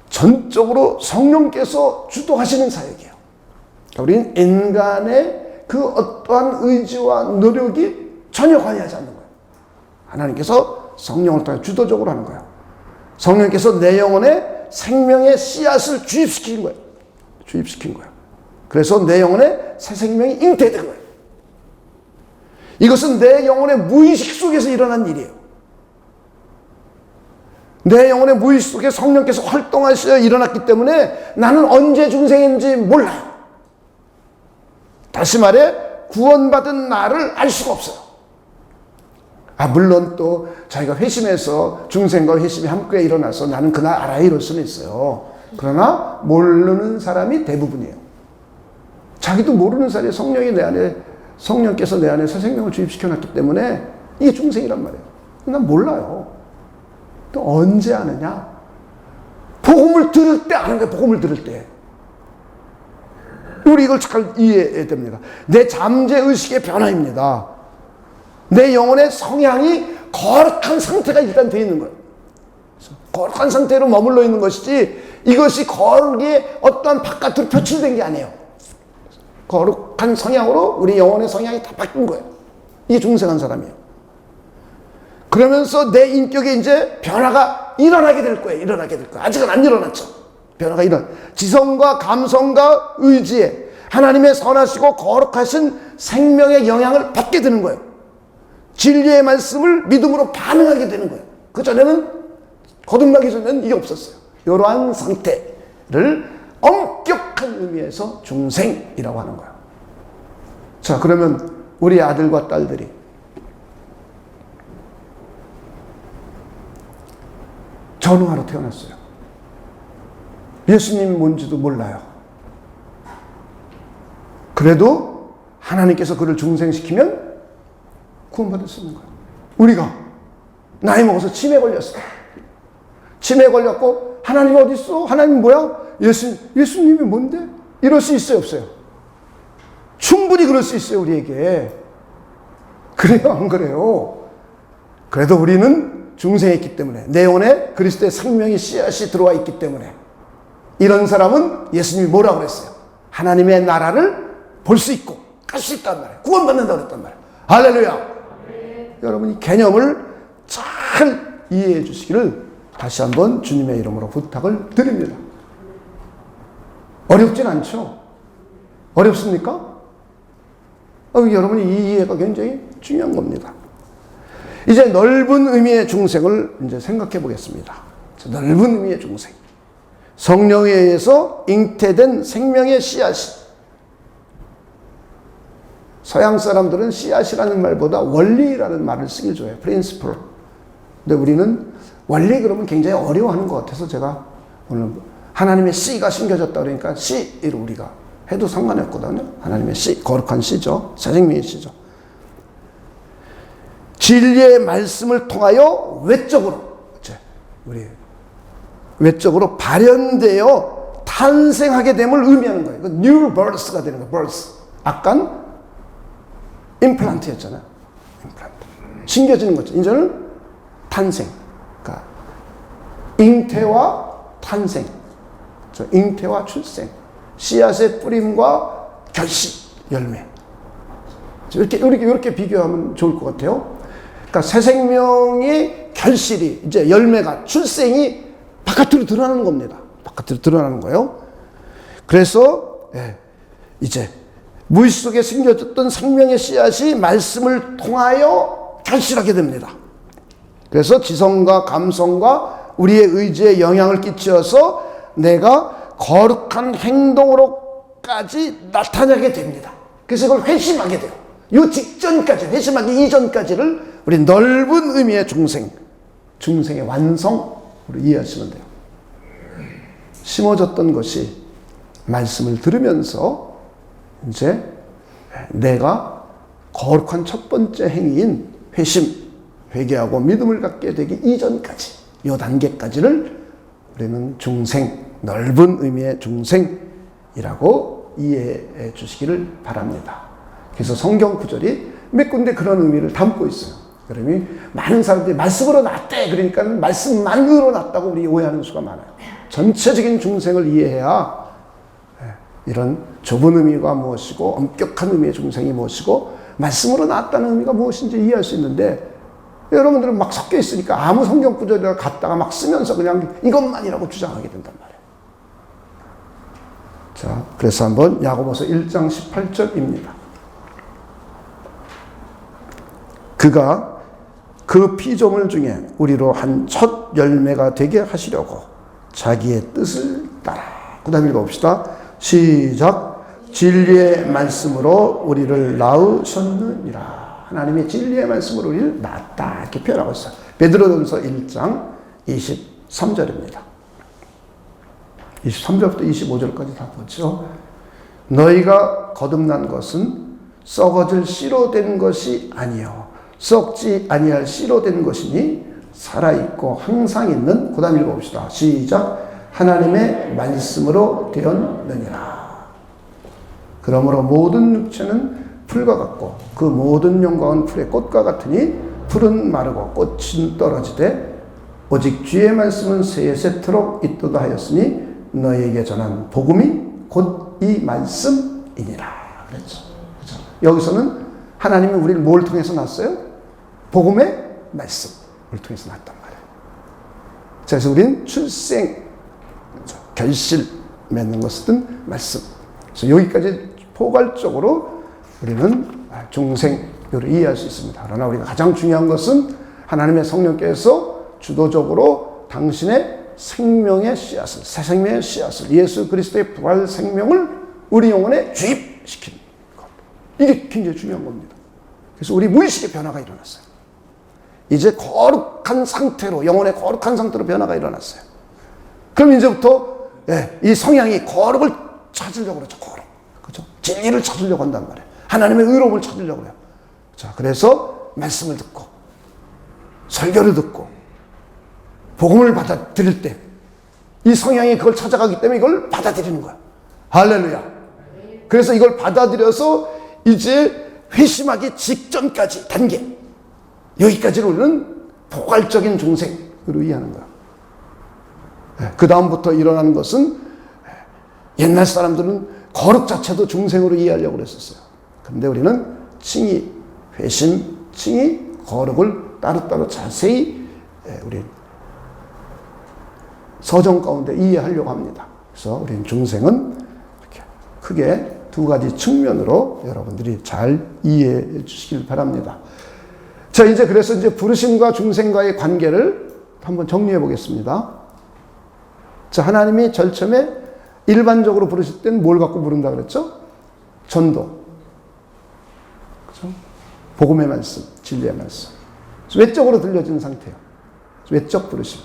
전적으로 성령께서 주도하시는 사역이에요. 우리는 인간의 그 어떠한 의지와 노력이 전혀 관여하지 않는 거예요. 하나님께서 성령을 통해 주도적으로 하는 거예요. 성령께서 내 영혼에 생명의 씨앗을 주입시킨 거예요. 주입시킨 거예요. 그래서 내 영혼에 새 생명이 잉태된 거예요. 이것은 내 영혼의 무의식 속에서 일어난 일이에요. 내 영혼의 무의식 속에 성령께서 활동하셔 일어났기 때문에 나는 언제 중생인지 몰라요. 다시 말해 구원받은 나를 알 수가 없어요. 물론 또 자기가 회심해서 중생과 회심이 함께 일어나서 나는 그날 알아야 이럴 수는 있어요. 그러나 모르는 사람이 대부분이에요. 자기도 모르는 사이에 성령께서 내 안에 새 생명을 주입시켜놨기 때문에 이게 중생이란 말이에요. 난 몰라요. 또 언제 아느냐? 복음을 들을 때 아는 거예요. 복음을 들을 때. 우리 이걸 잘 이해해야 됩니다. 내 잠재의식의 변화입니다. 내 영혼의 성향이 거룩한 상태가 일단 되어 있는 거예요. 거룩한 상태로 머물러 있는 것이지 이것이 거룩이 어떠한 바깥으로 표출된 게 아니에요. 거룩한 성향으로 우리 영혼의 성향이 다 바뀐 거예요. 이게 중생한 사람이에요. 그러면서 내 인격에 이제 변화가 일어나게 될 거예요. 일어나게 될 거예요. 아직은 안 일어났죠. 변화가 지성과 감성과 의지에 하나님의 선하시고 거룩하신 생명의 영향을 받게 되는 거예요. 진리의 말씀을 믿음으로 반응하게 되는 거예요. 그 전에는 거듭나기 전에는 이게 없었어요. 이러한 상태를 엄격한 의미에서 중생이라고 하는 거예요. 자, 그러면 우리 아들과 딸들이 전우하로 태어났어요. 예수님이 뭔지도 몰라요. 그래도 하나님께서 그를 중생시키면 구원받을 수 있는 거예요. 우리가 나이 먹어서 치매 걸렸어. 치매 걸렸고 하나님 어디 있어? 하나님 뭐야? 예수님이 뭔데? 이럴 수 있어요, 없어요? 충분히 그럴 수 있어요, 우리에게. 그래요, 안 그래요? 그래도 우리는 중생했기 때문에 내 영혼에 그리스도의 생명의 씨앗이 들어와 있기 때문에 이런 사람은 예수님이 뭐라고 그랬어요? 하나님의 나라를 볼 수 있고 갈 수 있단 말이에요. 구원받는다고 그랬단 말이에요. 할렐루야. 여러분 이 개념을 잘 이해해 주시기를 다시 한번 주님의 이름으로 부탁을 드립니다. 어렵진 않죠? 어렵습니까? 여러분이 이 이해가 굉장히 중요한 겁니다. 이제 넓은 의미의 중생을 이제 생각해 보겠습니다. 넓은 의미의 중생. 성령에 의해서 잉태된 생명의 씨앗이. 서양 사람들은 씨앗이라는 말보다 원리라는 말을 쓰길 좋아해요. principle. 근데 우리는 원리 그러면 굉장히 어려워하는 것 같아서 제가 오늘 하나님의 씨가 심겨졌다 그러니까 씨로 우리가 해도 상관이 없거든요. 하나님의 씨, 거룩한 씨죠. 새생명의 씨죠. 진리의 말씀을 통하여 외적으로, 우리 외적으로 발현되어 탄생하게 됨을 의미하는 거예요. new birth가 되는 거예요. birth. 아까 임플란트였잖아요. 임플란트. 심겨지는 거죠. 이제는 탄생. 그러니까 잉태와 탄생. 잉태와 출생. 씨앗의 뿌림과 결실, 열매. 이렇게 비교하면 좋을 것 같아요. 그러니까 새 생명의 결실이, 이제 열매가, 출생이 바깥으로 드러나는 겁니다. 바깥으로 드러나는 거예요. 그래서, 이제, 무의식 속에 숨겨졌던 생명의 씨앗이 말씀을 통하여 결실하게 됩니다. 그래서 지성과 감성과 우리의 의지에 영향을 끼쳐서 내가 거룩한 행동으로까지 나타나게 됩니다. 그래서 이걸 회심하게 돼요. 이 직전까지, 회심하기 이전까지를 우리 넓은 의미의 중생의 완성으로 이해하시면 돼요. 심어졌던 것이 말씀을 들으면서 이제 내가 거룩한 첫 번째 행위인 회심, 회개하고 믿음을 갖게 되기 이전까지, 이 단계까지를 우리는 중생, 넓은 의미의 중생이라고 이해해 주시기를 바랍니다. 그래서 성경 구절이 몇 군데 그런 의미를 담고 있어요. 그러니 많은 사람들이 말씀으로 났대. 그러니까 말씀만으로 났다고 우리 오해하는 수가 많아요. 전체적인 중생을 이해해야 이런 좁은 의미가 무엇이고 엄격한 의미의 중생이 무엇이고 말씀으로 났다는 의미가 무엇인지 이해할 수 있는데 여러분들은 막 섞여 있으니까 아무 성경 구절을 갖다가 막 쓰면서 그냥 이것만이라고 주장하게 된단 말이에요. 자, 그래서 한번 야고보서 1장 18절입니다. 그가 그 피조물 중에 우리로 한 첫 열매가 되게 하시려고 자기의 뜻을 따라. 그 다음 읽어봅시다. 시작. 진리의 말씀으로 우리를 낳으셨느니라. 하나님의 진리의 말씀으로 우리를 낳았다. 이렇게 표현하고 있어요. 베드로전서 1장 23절입니다. 23절부터 25절까지 다 보죠. 너희가 거듭난 것은 썩어질 씨로 된 것이 아니요 썩지 아니할 씨로 된 것이니 살아있고 항상 있는. 그 다음 읽어봅시다. 시작. 하나님의 말씀으로 되었느니라. 그러므로 모든 육체는 풀과 같고 그 모든 영광은 풀의 꽃과 같으니 풀은 마르고 꽃은 떨어지되 오직 주의 말씀은 세세토록 있도다 하였으니 너희에게 전한 복음이 곧 이 말씀이니라. 그랬죠. 그렇죠? 여기서는 하나님이 우리를 뭘 통해서 낳았어요? 복음의 말씀을 통해서 낳았단 말이에요. 그래서 우리는 출생, 결실 맺는 것이든 말씀. 그래서 여기까지 포괄적으로 우리는 중생으로 이해할 수 있습니다. 그러나 우리가 가장 중요한 것은 하나님의 성령께서 주도적으로 당신의 생명의 씨앗을, 새 생명의 씨앗을, 예수 그리스도의 부활 생명을 우리 영혼에 주입시키는 것. 이게 굉장히 중요한 겁니다. 그래서 우리 무의식의 변화가 일어났어요. 이제 거룩한 상태로, 영혼의 거룩한 상태로 변화가 일어났어요. 그럼 이제부터 이 성향이 거룩을 찾으려고 그러죠. 거룩. 그렇죠? 진리를 찾으려고 한단 말이에요. 하나님의 의로움을 찾으려고 해요. 자, 그래서 말씀을 듣고 설교를 듣고 복음을 받아들일 때 이 성향이 그걸 찾아가기 때문에 이걸 받아들이는 거야. 할렐루야. 그래서 이걸 받아들여서 이제 회심하기 직전까지 단계, 여기까지를 우리는 포괄적인 중생으로 이해하는 거야. 그 다음부터 일어나는 것은 옛날 사람들은 거룩 자체도 중생으로 이해하려고 그랬었어요. 그런데 우리는 칭의, 회심, 칭의, 거룩을 따로따로 자세히 우리 서정 가운데 이해하려고 합니다. 그래서 우리는 중생은 이렇게 크게 두 가지 측면으로 여러분들이 잘 이해해 주시길 바랍니다. 자, 그래서 부르심과 중생과의 관계를 한번 정리해 보겠습니다. 자, 하나님이 제일 처음에 일반적으로 부르실 때는 뭘 갖고 부른다 그랬죠? 전도. 그렇죠? 복음의 말씀, 진리의 말씀. 외적으로 들려지는 상태예요. 외적 부르심.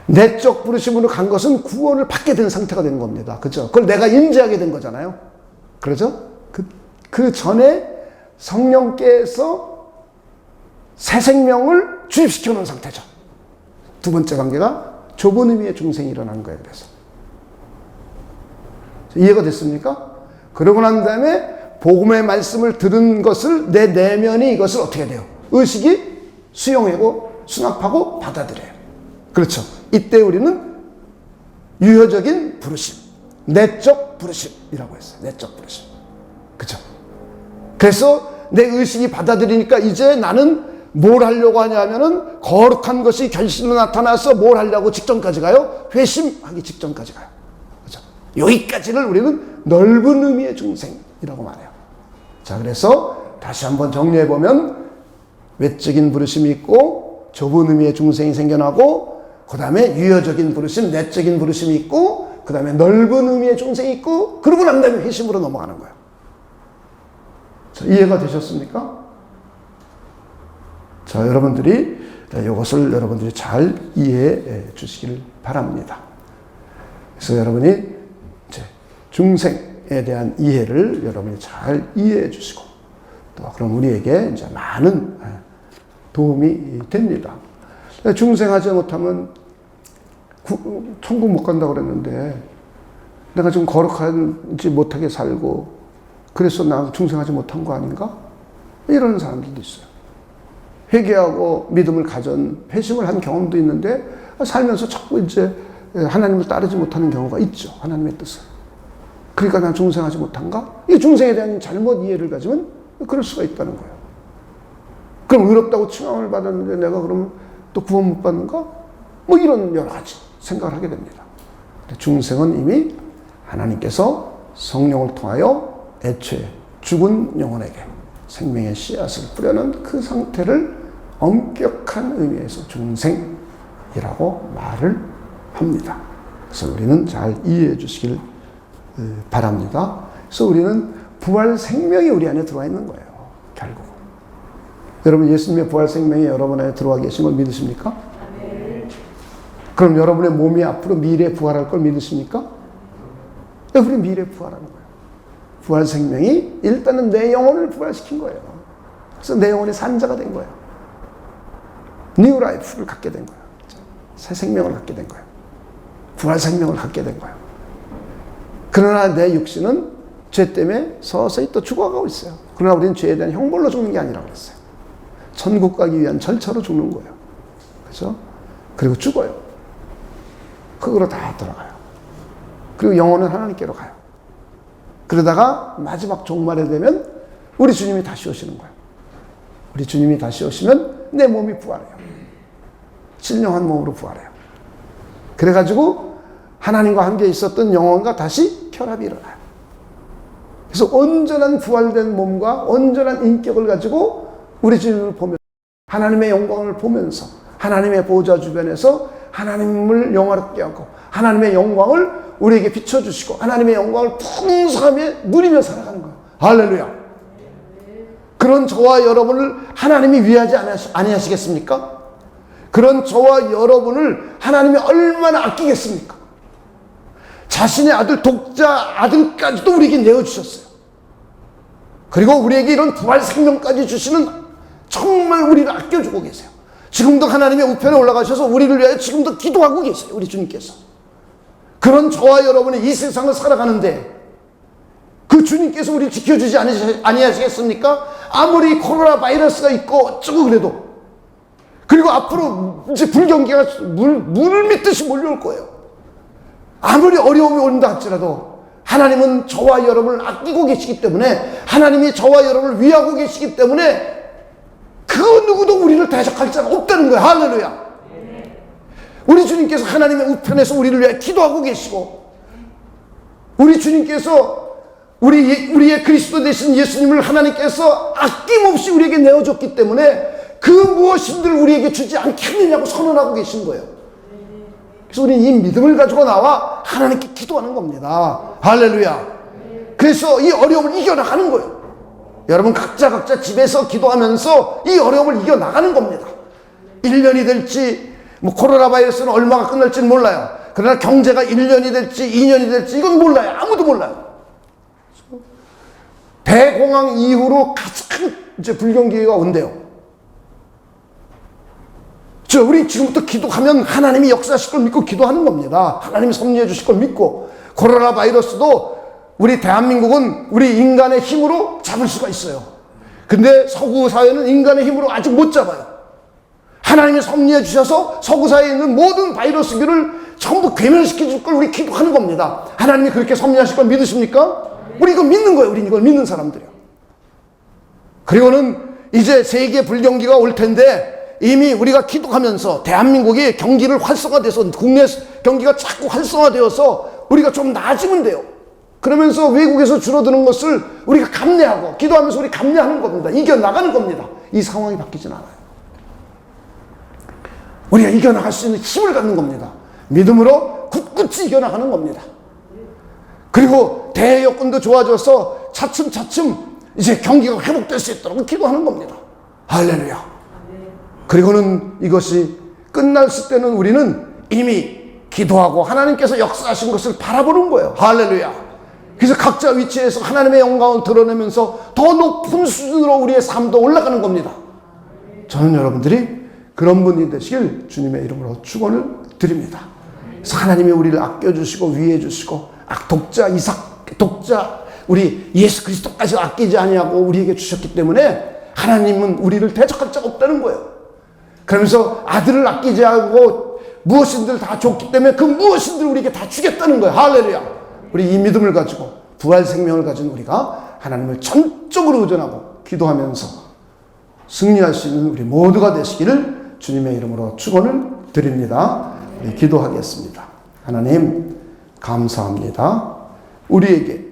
내적 부르심으로 간 것은 구원을 받게 된 상태가 된 겁니다. 그죠? 그걸 내가 인지하게 된 거잖아요. 그러죠? 그 전에 성령께서 새 생명을 주입시켜 놓은 상태죠. 두 번째 관계가 좁은 의미의 중생이 일어나는 거예요. 그래서. 이해가 됐습니까? 그러고 난 다음에 복음의 말씀을 들은 것을 내 내면이 이것을 어떻게 돼요? 의식이 수용하고 수납하고 받아들여요. 그렇죠. 이때 우리는 유효적인 부르심, 내적 부르심이라고 했어요. 내적 부르심. 그렇죠. 그래서 내 의식이 받아들이니까 이제 나는 뭘 하려고 하냐면은 거룩한 것이 결실로 나타나서 뭘 하려고 직전까지 가요? 회심하기 직전까지 가요. 그렇죠. 여기까지를 우리는 넓은 의미의 중생이라고 말해요. 자, 그래서 다시 한번 정리해 보면 외적인 부르심이 있고 좁은 의미의 중생이 생겨나고 그 다음에 유효적인 부르심, 내적인 부르심이 있고 그 다음에 넓은 의미의 중생이 있고 그러고 난 다음에 회심으로 넘어가는 거예요. 자, 이해가 되셨습니까? 자, 여러분들이 이것을 여러분들이 잘 이해해 주시기를 바랍니다. 그래서 여러분이 이제 중생에 대한 이해를 여러분이 잘 이해해 주시고 또 그럼 우리에게 이제 많은 도움이 됩니다. 중생하지 못하면 천국 못 간다고 그랬는데 내가 좀 거룩하지 못하게 살고 그래서 나 중생하지 못한 거 아닌가? 이런 사람들도 있어요. 회개하고 믿음을 가진 회심을 한 경험도 있는데 살면서 자꾸 이제 하나님을 따르지 못하는 경우가 있죠. 하나님의 뜻을. 그러니까 난 중생하지 못한가? 이 중생에 대한 잘못 이해를 가지면 그럴 수가 있다는 거예요. 그럼 의롭다고 칭함을 받았는데 내가 그러면 또 구원 못 받는가? 뭐 이런 여러 가지 생각을 하게 됩니다. 중생은 이미 하나님께서 성령을 통하여 애초에 죽은 영혼에게 생명의 씨앗을 뿌려놓은 그 상태를 엄격한 의미에서 중생이라고 말을 합니다. 그래서 우리는 잘 이해해 주시길 바랍니다. 그래서 우리는 부활 생명이 우리 안에 들어와 있는 거예요. 결국. 여러분 예수님의 부활 생명이 여러분 안에 들어와 계신 걸 믿으십니까? 네. 그럼 여러분의 몸이 앞으로 미래에 부활할 걸 믿으십니까? 네, 우리 미래에 부활하는 거예요. 부활 생명이 일단은 내 영혼을 부활시킨 거예요. 그래서 내 영혼이 산자가 된 거예요. 뉴 라이프를 갖게 된 거예요. 새 생명을 갖게 된 거예요. 부활 생명을 갖게 된 거예요. 그러나 내 육신은 죄 때문에 서서히 또 죽어가고 있어요. 그러나 우리는 죄에 대한 형벌로 죽는 게 아니라고 그랬어요. 천국 가기 위한 절차로 죽는 거예요. 그렇죠? 그리고 죽어요. 흙으로 다 들어가요. 그리고 영혼은 하나님께로 가요. 그러다가 마지막 종말에 되면 우리 주님이 다시 오시는 거예요. 우리 주님이 다시 오시면 내 몸이 부활해요. 신령한 몸으로 부활해요. 그래가지고 하나님과 함께 있었던 영혼과 다시 결합이 일어나요. 그래서 온전한 부활된 몸과 온전한 인격을 가지고 우리 주님을 보면서 하나님의 영광을 보면서 하나님의 보좌 주변에서 하나님을 영화롭게 하고 하나님의 영광을 우리에게 비춰주시고 하나님의 영광을 풍성하게 누리며 살아가는 거예요. 할렐루야. 그런 저와 여러분을 하나님이 위하지 아니하시겠습니까? 그런 저와 여러분을 하나님이 얼마나 아끼겠습니까? 자신의 아들 독자 아들까지도 우리에게 내어주셨어요. 그리고 우리에게 이런 부활 생명까지 주시는 정말 우리를 아껴주고 계세요. 지금도 하나님의 우편에 올라가셔서 우리를 위하여 지금도 기도하고 계세요. 우리 주님께서. 그런 저와 여러분이 이 세상을 살아가는데 그 주님께서 우리를 지켜주지 아니하시겠습니까? 아무리 코로나 바이러스가 있고 어쩌고 그래도. 그리고 앞으로 이제 불경기가 물 믿듯이 몰려올 거예요. 아무리 어려움이 온다 할지라도 하나님은 저와 여러분을 아끼고 계시기 때문에, 하나님이 저와 여러분을 위하고 계시기 때문에 그 누구도 우리를 대적할 자가 없다는 거예요. 할렐루야. 우리 주님께서 하나님의 우편에서 우리를 위해 기도하고 계시고, 우리 주님께서 우리의 그리스도 되신 예수님을 하나님께서 아낌없이 우리에게 내어줬기 때문에 그 무엇인들 우리에게 주지 않겠느냐고 선언하고 계신 거예요. 그래서 우리는 이 믿음을 가지고 나와 하나님께 기도하는 겁니다. 할렐루야. 그래서 이 어려움을 이겨나가는 거예요. 여러분 각자 집에서 기도하면서 이 어려움을 이겨나가는 겁니다. 1년이 될지, 뭐 코로나 바이러스는 얼마가 끝날지는 몰라요. 그러나 경제가 1년이 될지 2년이 될지 이건 몰라요. 아무도 몰라요. 대공황 이후로 가장 이제 불경기가 온대요. 우리 지금부터 기도하면 하나님이 역사하실 걸 믿고 기도하는 겁니다. 하나님이 섭리해 주실 걸 믿고. 코로나 바이러스도 우리 대한민국은 우리 인간의 힘으로 잡을 수가 있어요. 근데 서구 사회는 인간의 힘으로 아직 못 잡아요. 하나님이 섭리해 주셔서 서구 사회에 있는 모든 바이러스들을 전부 괴멸시켜 줄 걸 우리 기도하는 겁니다. 하나님이 그렇게 섭리하실 걸 믿으십니까? 우리 이거 믿는 거예요. 우리 이걸 믿는 사람들이요. 그리고는 이제 세계 불경기가 올 텐데, 이미 우리가 기도하면서 대한민국이 경기를 활성화돼서 국내 경기가 자꾸 활성화되어서 우리가 좀 나아지면 돼요. 그러면서 외국에서 줄어드는 것을 우리가 감내하고 기도하면서 우리 감내하는 겁니다. 이겨나가는 겁니다. 이 상황이 바뀌진 않아요. 우리가 이겨나갈 수 있는 힘을 갖는 겁니다. 믿음으로 굳굳이 이겨나가는 겁니다. 그리고 대여건도 좋아져서 차츰차츰 이제 경기가 회복될 수 있도록 기도하는 겁니다. 할렐루야. 그리고는 이것이 끝났을 때는 우리는 이미 기도하고 하나님께서 역사하신 것을 바라보는 거예요. 할렐루야. 그래서 각자 위치에서 하나님의 영광을 드러내면서 더 높은 수준으로 우리의 삶도 올라가는 겁니다. 저는 여러분들이 그런 분이 되시길 주님의 이름으로 축원을 드립니다. 그래서 하나님이 우리를 아껴주시고 위해 주시고, 독자 이삭, 독자 우리 예수 그리스도까지 아끼지 아니하고 우리에게 주셨기 때문에 하나님은 우리를 대적할 자가 없다는 거예요. 그러면서 아들을 아끼지 않고 무엇인들 다 줬기 때문에 그 무엇인들 우리에게 다 주겠다는 거예요. 할렐루야. 우리 이 믿음을 가지고 부활 생명을 가진 우리가 하나님을 전적으로 의존하고 기도하면서 승리할 수 있는 우리 모두가 되시기를 주님의 이름으로 축원을 드립니다. 우리 기도하겠습니다. 하나님 감사합니다. 우리에게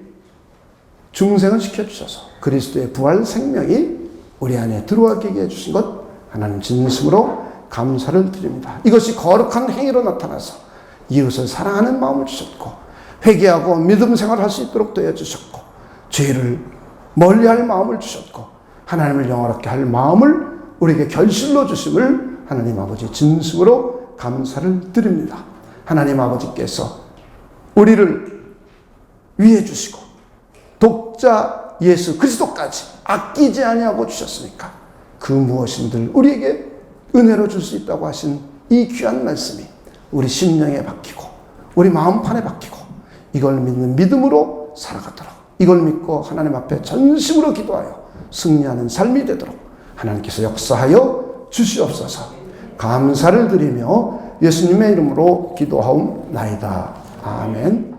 중생을 시켜주셔서 그리스도의 부활 생명이 우리 안에 들어가게 해주신 것 하나님 진심으로 감사를 드립니다. 이것이 거룩한 행위로 나타나서 이웃을 사랑하는 마음을 주셨고, 회개하고 믿음 생활할 수 있도록 도와주셨고, 죄를 멀리할 마음을 주셨고, 하나님을 영화롭게 할 마음을 우리에게 결실로 주심을 하나님 아버지 진심으로 감사를 드립니다. 하나님 아버지께서 우리를 위해 주시고 독자 예수 그리스도까지 아끼지 아니하고 주셨으니까 그 무엇인들 우리에게 은혜로 줄 수 있다고 하신 이 귀한 말씀이 우리 심령에 박히고 우리 마음판에 박히고 이걸 믿는 믿음으로 살아가도록, 이걸 믿고 하나님 앞에 전심으로 기도하여 승리하는 삶이 되도록 하나님께서 역사하여 주시옵소서. 감사를 드리며 예수님의 이름으로 기도하옵나이다. 아멘.